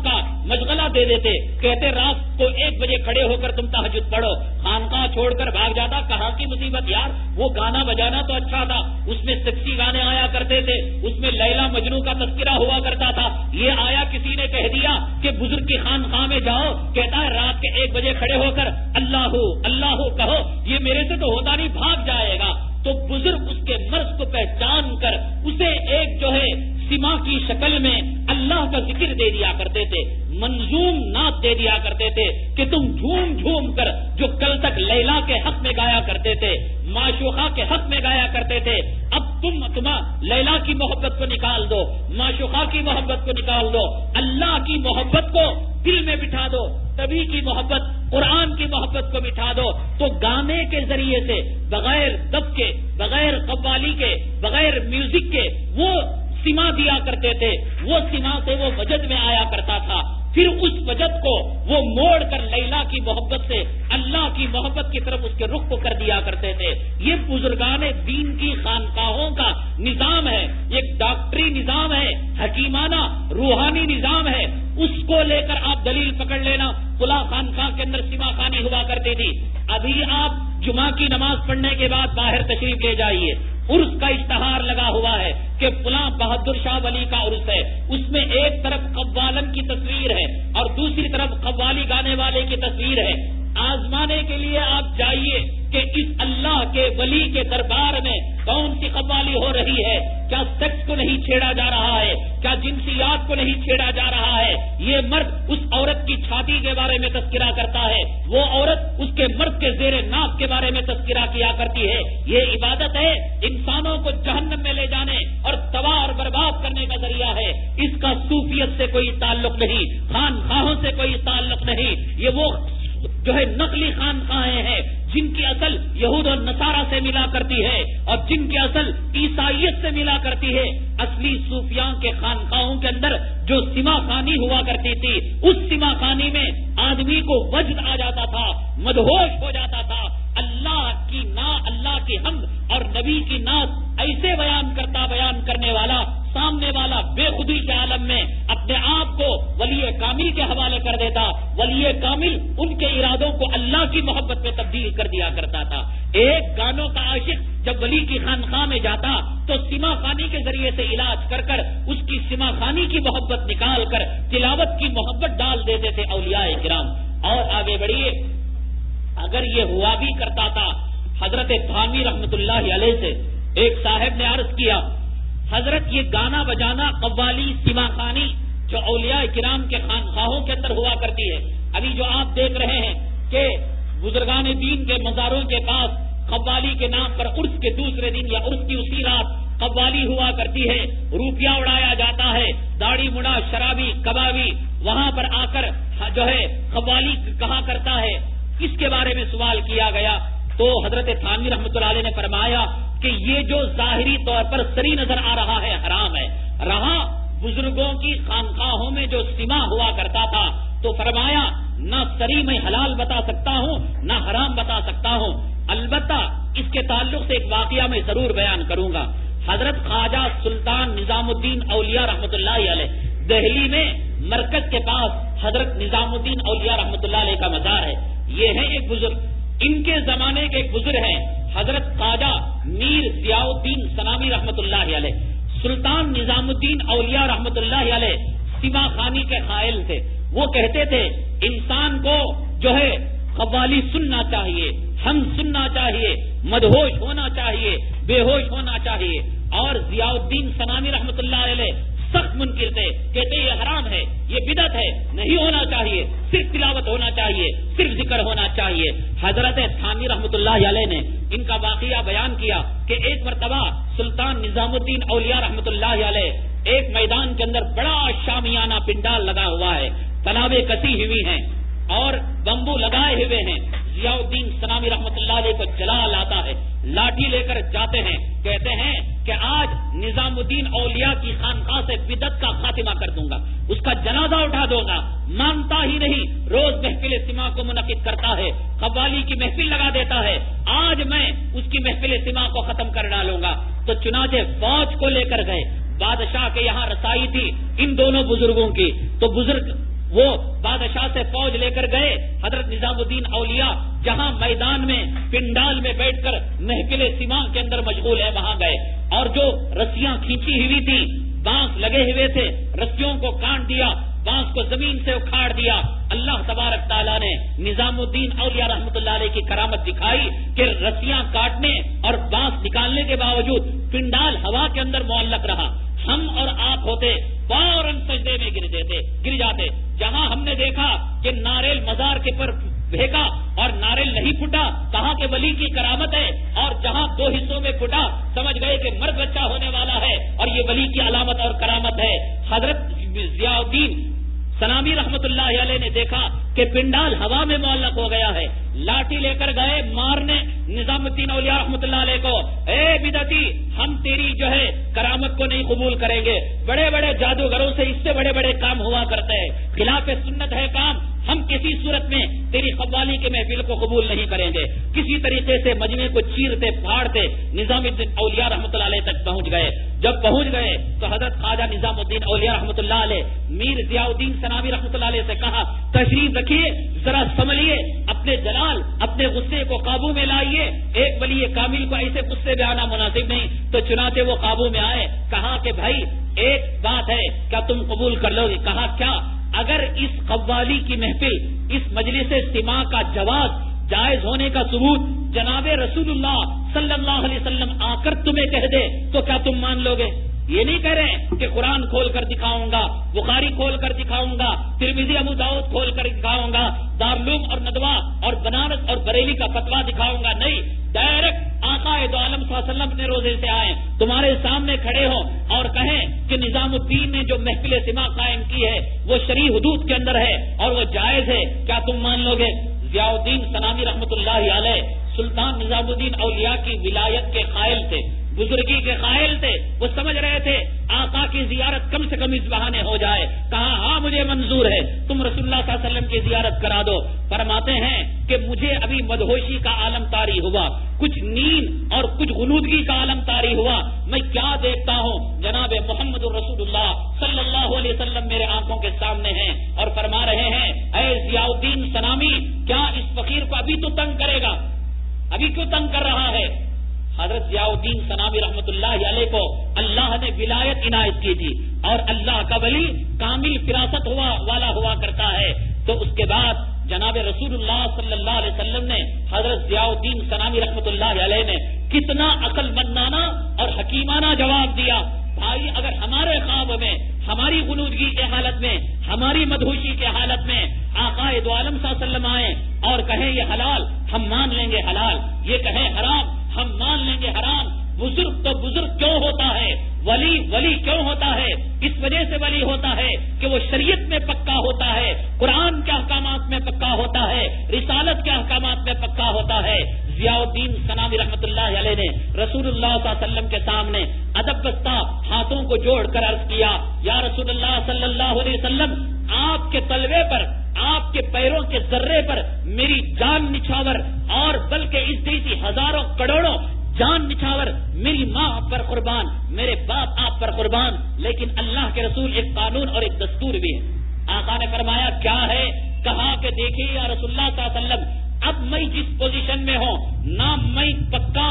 کا مشغلہ دے دیتے, کہتے رات کو 1 بجے کھڑے ہو کر تم تہجد پڑھو, خانقاہ چھوڑ کر بھاگ جاتا. کہاں کی مصیبت یار, وہ گانا بجانا تو اچھا تھا, اس میں سیکسی گانے آیا کرتے تھے, اس میں لیلا مجنو کا تذکرہ ہوا کرتا تھا. یہ آیا کسی نے کہہ دیا کہ بزرگ کی خانقاہ میں جاؤ, کہتا ہے رات کے 1 بجے کھڑے ہو کر اللہ اللہ کہو, یہ میرے سے تو ہوتا نہیں, بھاگ جائے گا. تو بزرگ اس کے مرض کو پہچان کر اسے ایک جو ہے سما کی شکل میں اللہ کا ذکر دے دیا کرتے تھے, منظوم نعت دے دیا کرتے تھے کہ تم جھوم جھوم کر جو کل تک لیلا کے حق میں گایا کرتے تھے, معشوقہ کے حق میں گایا کرتے تھے, اب تم لیلا کی محبت کو نکال دو, معشوقہ کی محبت کو نکال دو, اللہ کی محبت کو دل میں بٹھا دو, تبھی کی محبت, قرآن کی محبت کو بٹھا دو. تو گانے کے ذریعے سے بغیر دب کے, بغیر قوالی کے, بغیر میوزک کے وہ سما دیا کرتے تھے, وہ سما سے وہ وجد میں آیا کرتا تھا. پھر اس وجد کو وہ موڑ کر لیلا کی محبت سے اللہ کی محبت کی طرف اس کے رخ کو کر دیا کرتے تھے. یہ بزرگان دین کی خانقاہوں کا نظام ہے, ایک ڈاکٹری نظام ہے, حکیمانہ روحانی نظام ہے. اس کو لے کر آپ دلیل پکڑ لینا. فلاں خانقاہ کے اندر سما خانی ہوا کرتی تھی. ابھی آپ جمعہ کی نماز پڑھنے کے بعد باہر تشریف لے جائیے, عرس کا اشتہار لگا ہوا ہے کہ فلاں بہادر شاہ ولی کا عرس ہے. اس میں ایک طرف قوالن کی تصویر ہے اور دوسری طرف قوالی گانے والے کی تصویر ہے. آزمانے کے لیے آپ جائیے کہ اس اللہ کے ولی کے دربار میں کون سی قوالی ہو رہی ہے, کیا سیکس کو نہیں چھیڑا جا رہا ہے, کیا جنسیات کو نہیں چھیڑا جا رہا ہے. یہ مرد اس عورت کی چھاتی کے بارے میں تذکرہ کرتا ہے, وہ عورت اس کے مرد کے زیر ناف کے بارے میں تذکرہ کیا کرتی ہے. یہ عبادت ہے, انسانوں کو جہنم میں لے جانے اور تباہ اور برباد کرنے کا ذریعہ ہے. اس کا صوفیت سے کوئی تعلق نہیں, خانقاہوں سے کوئی تعلق نہیں. یہ وہ جو ہے نقلی خانقاہیں ہیں جن کی اصل یہود اور نصارہ سے ملا کرتی ہے اور جن کی اصل عیسائیت سے ملا کرتی ہے. اصلی صوفیاں کے خانقاہوں کے اندر جو سما خانی ہوا کرتی تھی, اس سما خانی میں آدمی کو وجد آ جاتا تھا, مدہوش ہو جاتا تھا. اللہ کی حمد اور نبی کی نعت ایسے بیان کرنے والا, سامنے والا بے خودی کے عالم میں اپنے آپ کو ولی کامل کے حوالے کر دیتا. ولی کامل ان کے ارادوں کو اللہ کی محبت میں تبدیل کر دیا کرتا تھا. ایک گانوں کا عاشق جب ولی کی خانقاہ میں جاتا تو سما خانی کے ذریعے سے علاج کر کر اس کی سما خانی کی محبت نکال کر تلاوت کی محبت ڈال دیتے تھے اولیاء کرام. اور آگے بڑھیے, اگر یہ ہوا بھی کرتا تھا, حضرت تھانوی رحمت اللہ علیہ سے ایک صاحب نے عرض کیا حضرت یہ گانا بجانا، قوالی، سیما خوانی جو اولیاء کرام کے خانقاہوں کے اندر ہوا کرتی ہے، ابھی جو آپ دیکھ رہے ہیں کہ بزرگان دین کے مزاروں کے پاس قوالی کے نام پر عرس کے دوسرے دن یا عرس کی اسی رات قوالی ہوا کرتی ہے، روپیہ اڑایا جاتا ہے، داڑھی مڑا شرابی کبابی وہاں پر آ کر جو ہے قوالی کہا کرتا ہے، اس کے بارے میں سوال کیا گیا تو حضرت تھانوی رحمۃ اللہ علیہ نے فرمایا کہ یہ جو ظاہری طور پر سری نظر آ رہا ہے حرام ہے، رہا بزرگوں کی خانقاہوں میں جو سما ہوا کرتا تھا تو فرمایا نہ سری میں حلال بتا سکتا ہوں نہ حرام بتا سکتا ہوں، البتہ اس کے تعلق سے ایک واقعہ میں ضرور بیان کروں گا۔ حضرت خواجہ سلطان نظام الدین اولیاء رحمۃ اللہ علیہ دہلی میں مرکز کے پاس حضرت نظام الدین اولیاء رحمۃ اللہ علیہ کا مزار ہے، یہ ہے ایک بزرگ، ان کے زمانے کے ایک بزرگ ہیں حضرت خواجہ میر ضیاء الدین ثناوی رحمۃ اللہ علیہ۔ سلطان نظام الدین اولیاء رحمۃ اللہ علیہ سیما خوانی کے قائل تھے، وہ کہتے تھے انسان کو جو ہے قوالی سننا چاہیے، ہم سننا چاہیے، مدہوش ہونا چاہیے، بے ہوش ہونا چاہیے، اور ضیاء الدین ثناوی رحمۃ اللہ علیہ سخت منکر تھے، کہتے یہ حرام ہے، یہ بدعت ہے، نہیں ہونا چاہیے، صرف تلاوت ہونا چاہیے، صرف ذکر ہونا چاہیے۔ حضرت تھانوی رحمۃ اللہ علیہ نے ان کا واقعہ بیان کیا کہ ایک مرتبہ سلطان نظام الدین اولیاء رحمۃ اللہ علیہ ایک میدان کے اندر بڑا شامیانہ پنڈال لگا ہوا ہے، تالابیں کسی ہوئی ہیں اور بمبو لگائے ہوئے ہیں، ضیاء الدین ثناوی رحمۃ اللہ علیہ کو جلال آتا ہے، لاٹھی لے کر جاتے ہیں، کہتے ہیں کہ آج نظام الدین اولیاء کی خانقاہ سے بدعت کا خاتمہ کر دوں گا، اس کا جنازہ اٹھا دوں گا، مانتا ہی نہیں، روز محفل سما کو منعقد کرتا ہے، قوالی کی محفل لگا دیتا ہے، آج میں اس کی محفل سما کو ختم کر ڈالوں گا۔ تو چنانچہ فوج کو لے کر گئے، بادشاہ کے یہاں رسائی تھی ان دونوں بزرگوں کی، تو بزرگ وہ بادشاہ سے فوج لے کر گئے، حضرت نظام الدین اولیاء جہاں میدان میں پنڈال میں بیٹھ کر محفل سما کے اندر مشغول ہے وہاں گئے، اور جو رسیاں کھینچی ہوئی تھی، بانس لگے ہوئے تھے، رسیوں کو کاٹ دیا، بانس کو زمین سے اکھاڑ دیا۔ اللہ تبارک تعالیٰ نے نظام الدین اولیاء رحمۃ اللہ علیہ کی کرامت دکھائی کہ رسیاں کاٹنے اور بانس نکالنے کے باوجود پنڈال ہوا کے اندر معلق رہا۔ ہم اور آپ ہوتے فوراً سجدے میں گر جاتے۔ جہاں ہم نے دیکھا کہ ناریل مزار کے پر پھینکا اور ناریل نہیں پھٹا، کہا کہ ولی کی کرامت ہے، اور جہاں دو حصوں میں پھٹا سمجھ گئے کہ مرد بچہ ہونے والا ہے اور یہ ولی کی علامت اور کرامت ہے۔ حضرت ضیاء الدین ثناوی رحمۃ اللہ علیہ نے دیکھا کہ پنڈال ہوا میں معلق ہو گیا ہے، لاٹھی لے کر گئے مارنے نظام الدین اولیاء رحمۃ اللہ علیہ کو، اے بدعتی ہم تیری جو ہے کرامت کو نہیں قبول کریں گے، بڑے بڑے جادوگروں سے اس سے بڑے بڑے کام ہوا کرتے ہیں، خلاف سنت ہے کام، ہم کسی صورت میں تیری قوالی کے محفل کو قبول نہیں کریں گے۔ کسی طریقے سے مجمع کو چیرتے پھاڑتے نظام الدین اولیاء رحمۃ اللہ علیہ تک پہنچ گئے۔ جب پہنچ گئے تو حضرت خواجہ نظام الدین اولیاء رحمۃ اللہ علیہ میر ضیاء الدین ثناوی رحمۃ اللہ علیہ سے کہا تشریف رکھیے، ذرا سنبھلیے، اپنے جلال اپنے غصے کو قابو میں لائیے، ایک ولی کامل کو ایسے غصے میں آنا مناسب نہیں۔ تو چنانچہ وہ قابو میں آئے، کہا کہ بھائی ایک بات ہے، کیا تم قبول کر لو گے؟ کہا کیا؟ اگر اس قوالی کی محفل، اس مجلس سما کا جواز جائز ہونے کا ثبوت جناب رسول اللہ صلی اللہ علیہ وسلم آ کر تمہیں کہہ دے تو کیا تم مان لو گے؟ یہ نہیں کہہ رہے کہ قرآن کھول کر دکھاؤں گا، بخاری کھول کر دکھاؤں گا، ترمذی ابو داؤد کھول کر دکھاؤں گا، دارالعلوم اور ندوہ اور بنارس اور بریلی کا فتویٰ دکھاؤں گا، نہیں، ڈائریکٹ آقا دو عالم صلی اللہ علیہ وسلم اپنے روزے سے آئے، تمہارے سامنے کھڑے ہوں اور کہیں کہ نظام الدین نے جو محفل سما قائم کی ہے وہ شرعی حدود کے اندر ہے اور وہ جائز ہے، کیا تم مان لو گے؟ ضیاء الدین ثناوی رحمۃ اللہ علیہ سلطان نظام الدین اولیاء کی ولایت کے قائل تھے، بزرگی کے قائل تھے، وہ سمجھ رہے تھے آقا کی زیارت کم سے کم اس بہانے ہو جائے، کہا ہاں مجھے منظور ہے، تم رسول اللہ صلی اللہ علیہ وسلم کی زیارت کرا دو۔ فرماتے ہیں کہ مجھے ابھی مدہوشی کا عالم طاری ہوا، کچھ نیند اور کچھ غنودگی کا عالم طاری ہوا، میں کیا دیکھتا ہوں جناب محمد رسول اللہ صلی اللہ علیہ وسلم میرے آنکھوں کے سامنے ہیں اور فرما رہے ہیں اے ضیاء الدین ثناوی، کیا اس فقیر کو ابھی تو تنگ کرے گا؟ ابھی کیوں تنگ کر رہا ہے؟ حضرت ضیاء الدین ثناوی رحمۃ اللہ علیہ کو اللہ نے ولایت عنایت کی تھی اور اللہ کا ولی کامل فراست والا ہوا کرتا ہے۔ تو اس کے بعد جناب رسول اللہ صلی اللہ علیہ وسلم نے حضرت ضیاء الدین ثناوی رحمۃ اللہ علیہ نے کتنا عقل مندانہ اور حکیمانہ جواب دیا بھائی اگر ہمارے خواب میں، ہماری غنودگی کے حالت میں، ہماری مدہوشی کے حالت میں آقا دو عالم صلی اللہ علیہ وسلم آئے اور کہیں یہ حلال، ہم مان لیں گے حلال، یہ کہیں حرام، ہم مان لیں گے حرام. بزرگ تو بزرگ کیوں ہوتا ہے؟ ولی ولی کیوں ہوتا ہے؟ اس وجہ سے ولی ہوتا ہے کہ وہ شریعت میں پکا ہوتا ہے، قرآن کے احکامات میں پکا ہوتا ہے، رسالت کے احکامات میں پکا ہوتا ہے. ضیاء الدین سنامی رحمۃ اللہ علیہ نے رسول اللہ صلی اللہ علیہ وسلم کے سامنے ادب بستہ ہاتھوں کو جوڑ کر عرض کیا، یا رسول اللہ صلی اللہ علیہ وسلم، آپ کے تلوے پر، آپ کے پیروں کے ذرے پر میری جان نچھاور، اور بلکہ اس جیسی ہزاروں کروڑوں جان نچھاور، میری ماں آپ پر قربان، میرے باپ آپ پر قربان، لیکن اللہ کے رسول ایک قانون اور ایک دستور بھی ہے. آقا نے فرمایا کیا ہے؟ کہا کہ دیکھیے یا رسول اللہ صلی اللہ علیہ وسلم، اب میں جس پوزیشن میں ہوں، نہ میں پکا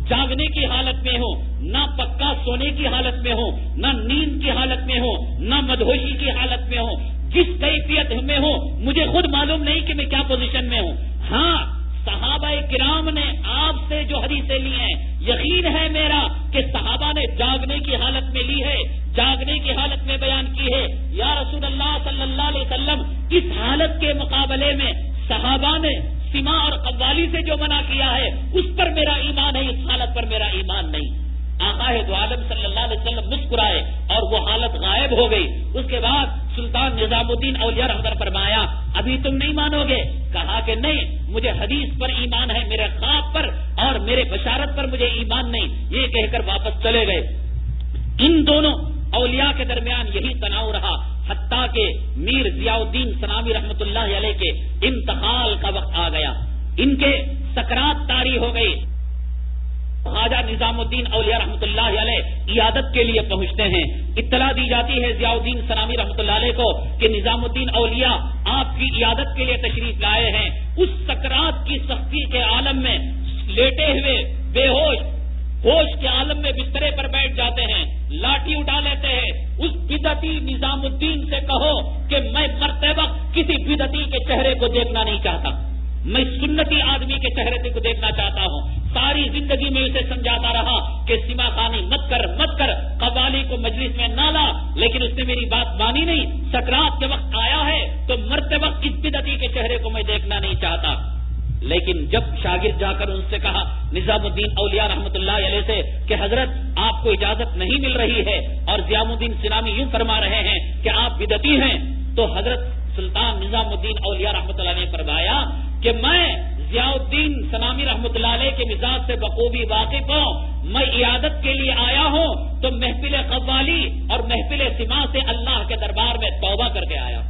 جاگنے کی حالت میں ہوں، نہ پکا سونے کی حالت میں ہوں، نہ نیند کی حالت میں ہوں، نہ مدہوشی کی حالت میں ہوں. جس کیفیت میں ہوں مجھے خود معلوم نہیں کہ میں کیا پوزیشن میں ہوں. ہاں، صحابہ کرام نے آپ سے جو حدیثیں لی ہیں، یقین ہے میرا کہ صحابہ نے جاگنے کی حالت میں لی ہے، جاگنے کی حالت میں بیان کی ہے. یا رسول اللہ صلی اللہ علیہ وسلم، اس حالت کے مقابلے میں صحابہ نے سما اور قوالی سے جو منع کیا ہے اس پر میرا ایمان ہے، اس حالت پر میرا ایمان نہیں. آقا دو عالم صلی اللہ علیہ وسلم مسکرائے اور وہ حالت غائب ہو گئی. اس کے بعد سلطان نظام الدین اولیاء رحمۃ فرمایا ابھی تم نہیں مانو گے؟ کہا کہ نہیں، مجھے حدیث پر ایمان ہے، میرے خواب پر اور میرے بشارت پر مجھے ایمان نہیں. یہ کہہ کر واپس چلے گئے. ان دونوں اولیاء کے درمیان یہی تناؤ رہا، حتیٰ کہ میر ضیاء الدین سنامی رحمۃ اللہ علیہ کے انتقال کا وقت آ گیا، ان کے سکرات طاری ہو گئی. خواجہ نظام الدین اولیاء رحمۃ اللہ علیہ عیادت کے لیے پہنچتے ہیں. اطلاع دی جاتی ہے ضیاء الدین سنامی رحمۃ اللہ علیہ کو کہ نظام الدین اولیاء آپ کی عیادت کے لیے تشریف لائے ہیں. اس سکرات کی سختی کے عالم میں لیٹے ہوئے بے ہوش کے عالم میں بسترے پر بیٹھ جاتے ہیں، لاٹھی اٹھا لیتے ہیں. اس بدعتی نظام الدین سے کہو کہ میں مرتے وقت کسی بدعتی کے چہرے کو دیکھنا نہیں چاہتا، میں سنتی آدمی کے چہرے کو دیکھنا چاہتا ہوں. ساری زندگی میں اسے سمجھاتا رہا کہ سما خانی مت کر، قوالی کو مجلس میں نہ لا، لیکن اس نے میری بات مانی نہیں. سکرات کے وقت آیا ہے تو مرتے وقت اس بدعتی کے چہرے کو میں دیکھنا نہیں چاہتا. لیکن جب شاگرد جا کر ان سے کہا نظام الدین اولیاء رحمۃ اللہ علیہ سے کہ حضرت آپ کو اجازت نہیں مل رہی ہے اور ضیاء الدین سنامی یوں فرما رہے ہیں کہ آپ بدعتی ہیں، تو حضرت سلطان نظام الدین اولیاء رحمۃ اللہ نے فرمایا کہ میں ضیاء الدین سنامی رحمۃ اللہ علیہ کے مزاج سے بخوبی واقف ہوں. میں عیادت کے لیے آیا ہوں تو محفل قوالی اور محفل سما سے اللہ کے دربار میں توبہ کر کے آیا.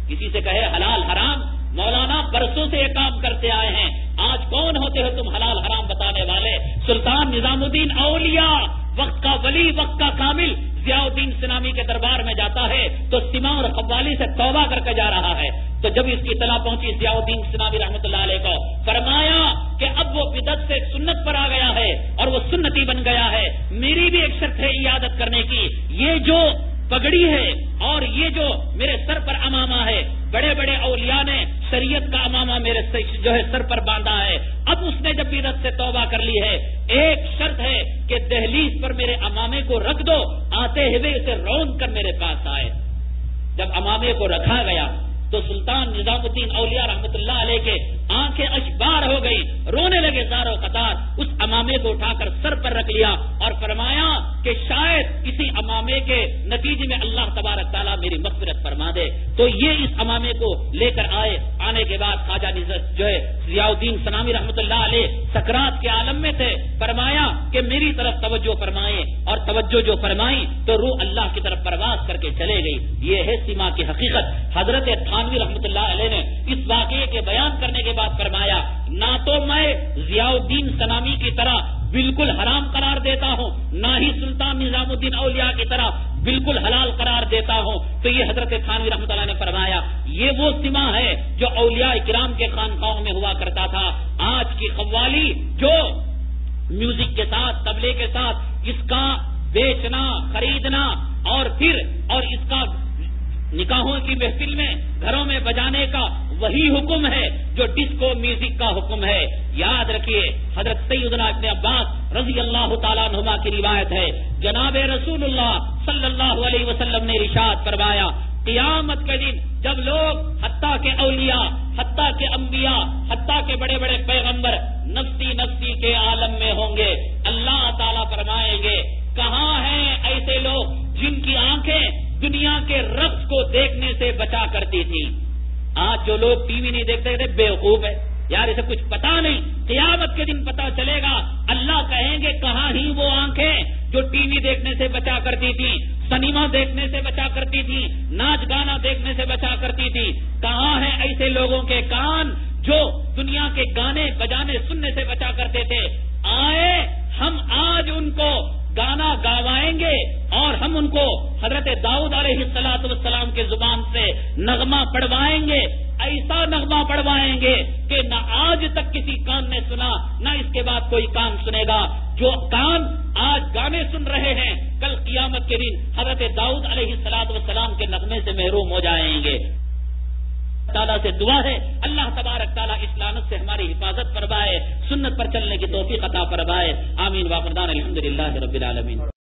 کسی سے کہے حلال حرام، مولانا برسوں سے یہ کام کرتے آئے ہیں، آج کون ہوتے ہو تم حلال حرام بتانے والے؟ سلطان نظام الدین اولیاء، وقت کا ولی، وقت کا کامل، ضیاء الدین سنامی کے دربار میں جاتا ہے تو سما اور قوالی سے توبہ کر کے جا رہا ہے. تو جب اس کی اطلاع پہنچی ضیاء الدین سنامی رحمۃ اللہ علیہ کو، فرمایا کہ اب وہ بدعت سے سنت پر آ گیا ہے اور وہ سنتی بن گیا ہے. میری بھی ایک شرط ہے عیادت کرنے کی، یہ جو پگڑی ہے اور یہ جو میرے سر پر امامہ ہے، بڑے بڑے اولیاء نے شریعت کا امامہ میرے جو ہے سر پر باندھا ہے. اب اس نے جب بدعت سے توبہ کر لی ہے، ایک شرط ہے کہ دہلیز پر میرے امامے کو رکھ دو، آتے ہوئے اسے رون کر میرے پاس آئے. جب امامے کو رکھا گیا تو سلطان نظام الدین اولیاء رحمۃ اللہ علیہ کے آنکھیں اشبار ہو گئی، رونے لگے زار و قطار. اس امامے کو اٹھا کر سر پر رکھ لیا اور فرمایا کہ شاید اسی امامے کے نتیجے میں اللہ تبارک تعالیٰ میری مغفرت فرما دے. تو یہ اس امامے کو لے کر آئے. آنے کے بعد خواجہ جو ہے ضیاء الدین سنامی رحمۃ اللہ علیہ سکرات کے عالم میں تھے. فرمایا کہ میری طرف توجہ فرمائے، اور توجہ جو فرمائی تو روح اللہ کی طرف پرواز کر کے چلے گئی. یہ ہے سما کی حقیقت. حضرت تھانوی رحمۃ اللہ علیہ نے اس واقعے کے بیان کرنے کے بعد فرمایا نہ تو میں ضیاء الدین سنامی کی طرح بالکل حرام قرار دیتا ہوں، نہ ہی سلطان نظام الدین اولیاء کی طرح بالکل حلال قرار دیتا ہوں. تو یہ حضرت تھانوی رحمۃ اللہ نے فرمایا یہ وہ سما ہے جو اولیاء کرام کے خانقاہوں میں ہوا کرتا تھا. آج کی قوالی جو میوزک کے ساتھ، طبلے کے ساتھ اس کا بیچنا، خریدنا اور اس کا نکاحوں کی محفل میں گھروں میں بجانے کا وہی حکم ہے جو ڈسکو میوزک کا حکم ہے. یاد رکھیے حضرت سیدنا ابن عباس رضی اللہ تعالیٰ عنہما کی روایت ہے, جناب رسول اللہ صلی اللہ علیہ وسلم نے ارشاد فرمایا, قیامت کے دن جب لوگ حتیٰ کے اولیاء, حتیٰ کے انبیاء, حتیٰ کے بڑے بڑے پیغمبر نفسی نفسی کے عالم میں ہوں گے, اللہ تعالیٰ فرمائیں گے کہاں ہیں ایسے لوگ جن کی آنکھیں دنیا کے رقص کو دیکھنے سے بچا کرتی تھی. آج جو لوگ ٹی وی نہیں دیکھتے تھے بیوقوف ہے یار, اسے کچھ پتا نہیں. قیامت کے دن پتا چلے گا, اللہ کہیں گے کہاں ہی وہ آنکھیں جو ٹی وی دیکھنے سے بچا کرتی تھی, سنیما دیکھنے سے بچا کرتی تھی, ناچ گانا دیکھنے سے بچا کرتی تھی. کہاں ہیں ایسے لوگوں کے کان جو دنیا کے گانے بجانے سننے سے بچا کرتے تھے. آئے ہم آج ان کو گانا گاوائیں گے اور ہم ان کو حضرت داؤد علیہ السلام کے زبان سے نغمہ پڑھوائیں گے. ایسا نغمہ پڑھوائیں گے کہ نہ آج تک کسی کان نے سنا, نہ اس کے بعد کوئی کان سنے گا. جو کان آج گانے سن رہے ہیں کل قیامت کے دن حضرت داؤد علیہ السلام کے نغمے سے محروم ہو جائیں گے. تعالیٰ سے دعا ہے اللہ تبارک تعالیٰ اس لعنت سے ہماری حفاظت فرمائے, سنت پر چلنے کی توفیق عطا فرمائے. آمین. واخر دعوانا الحمدللہ رب العالمین.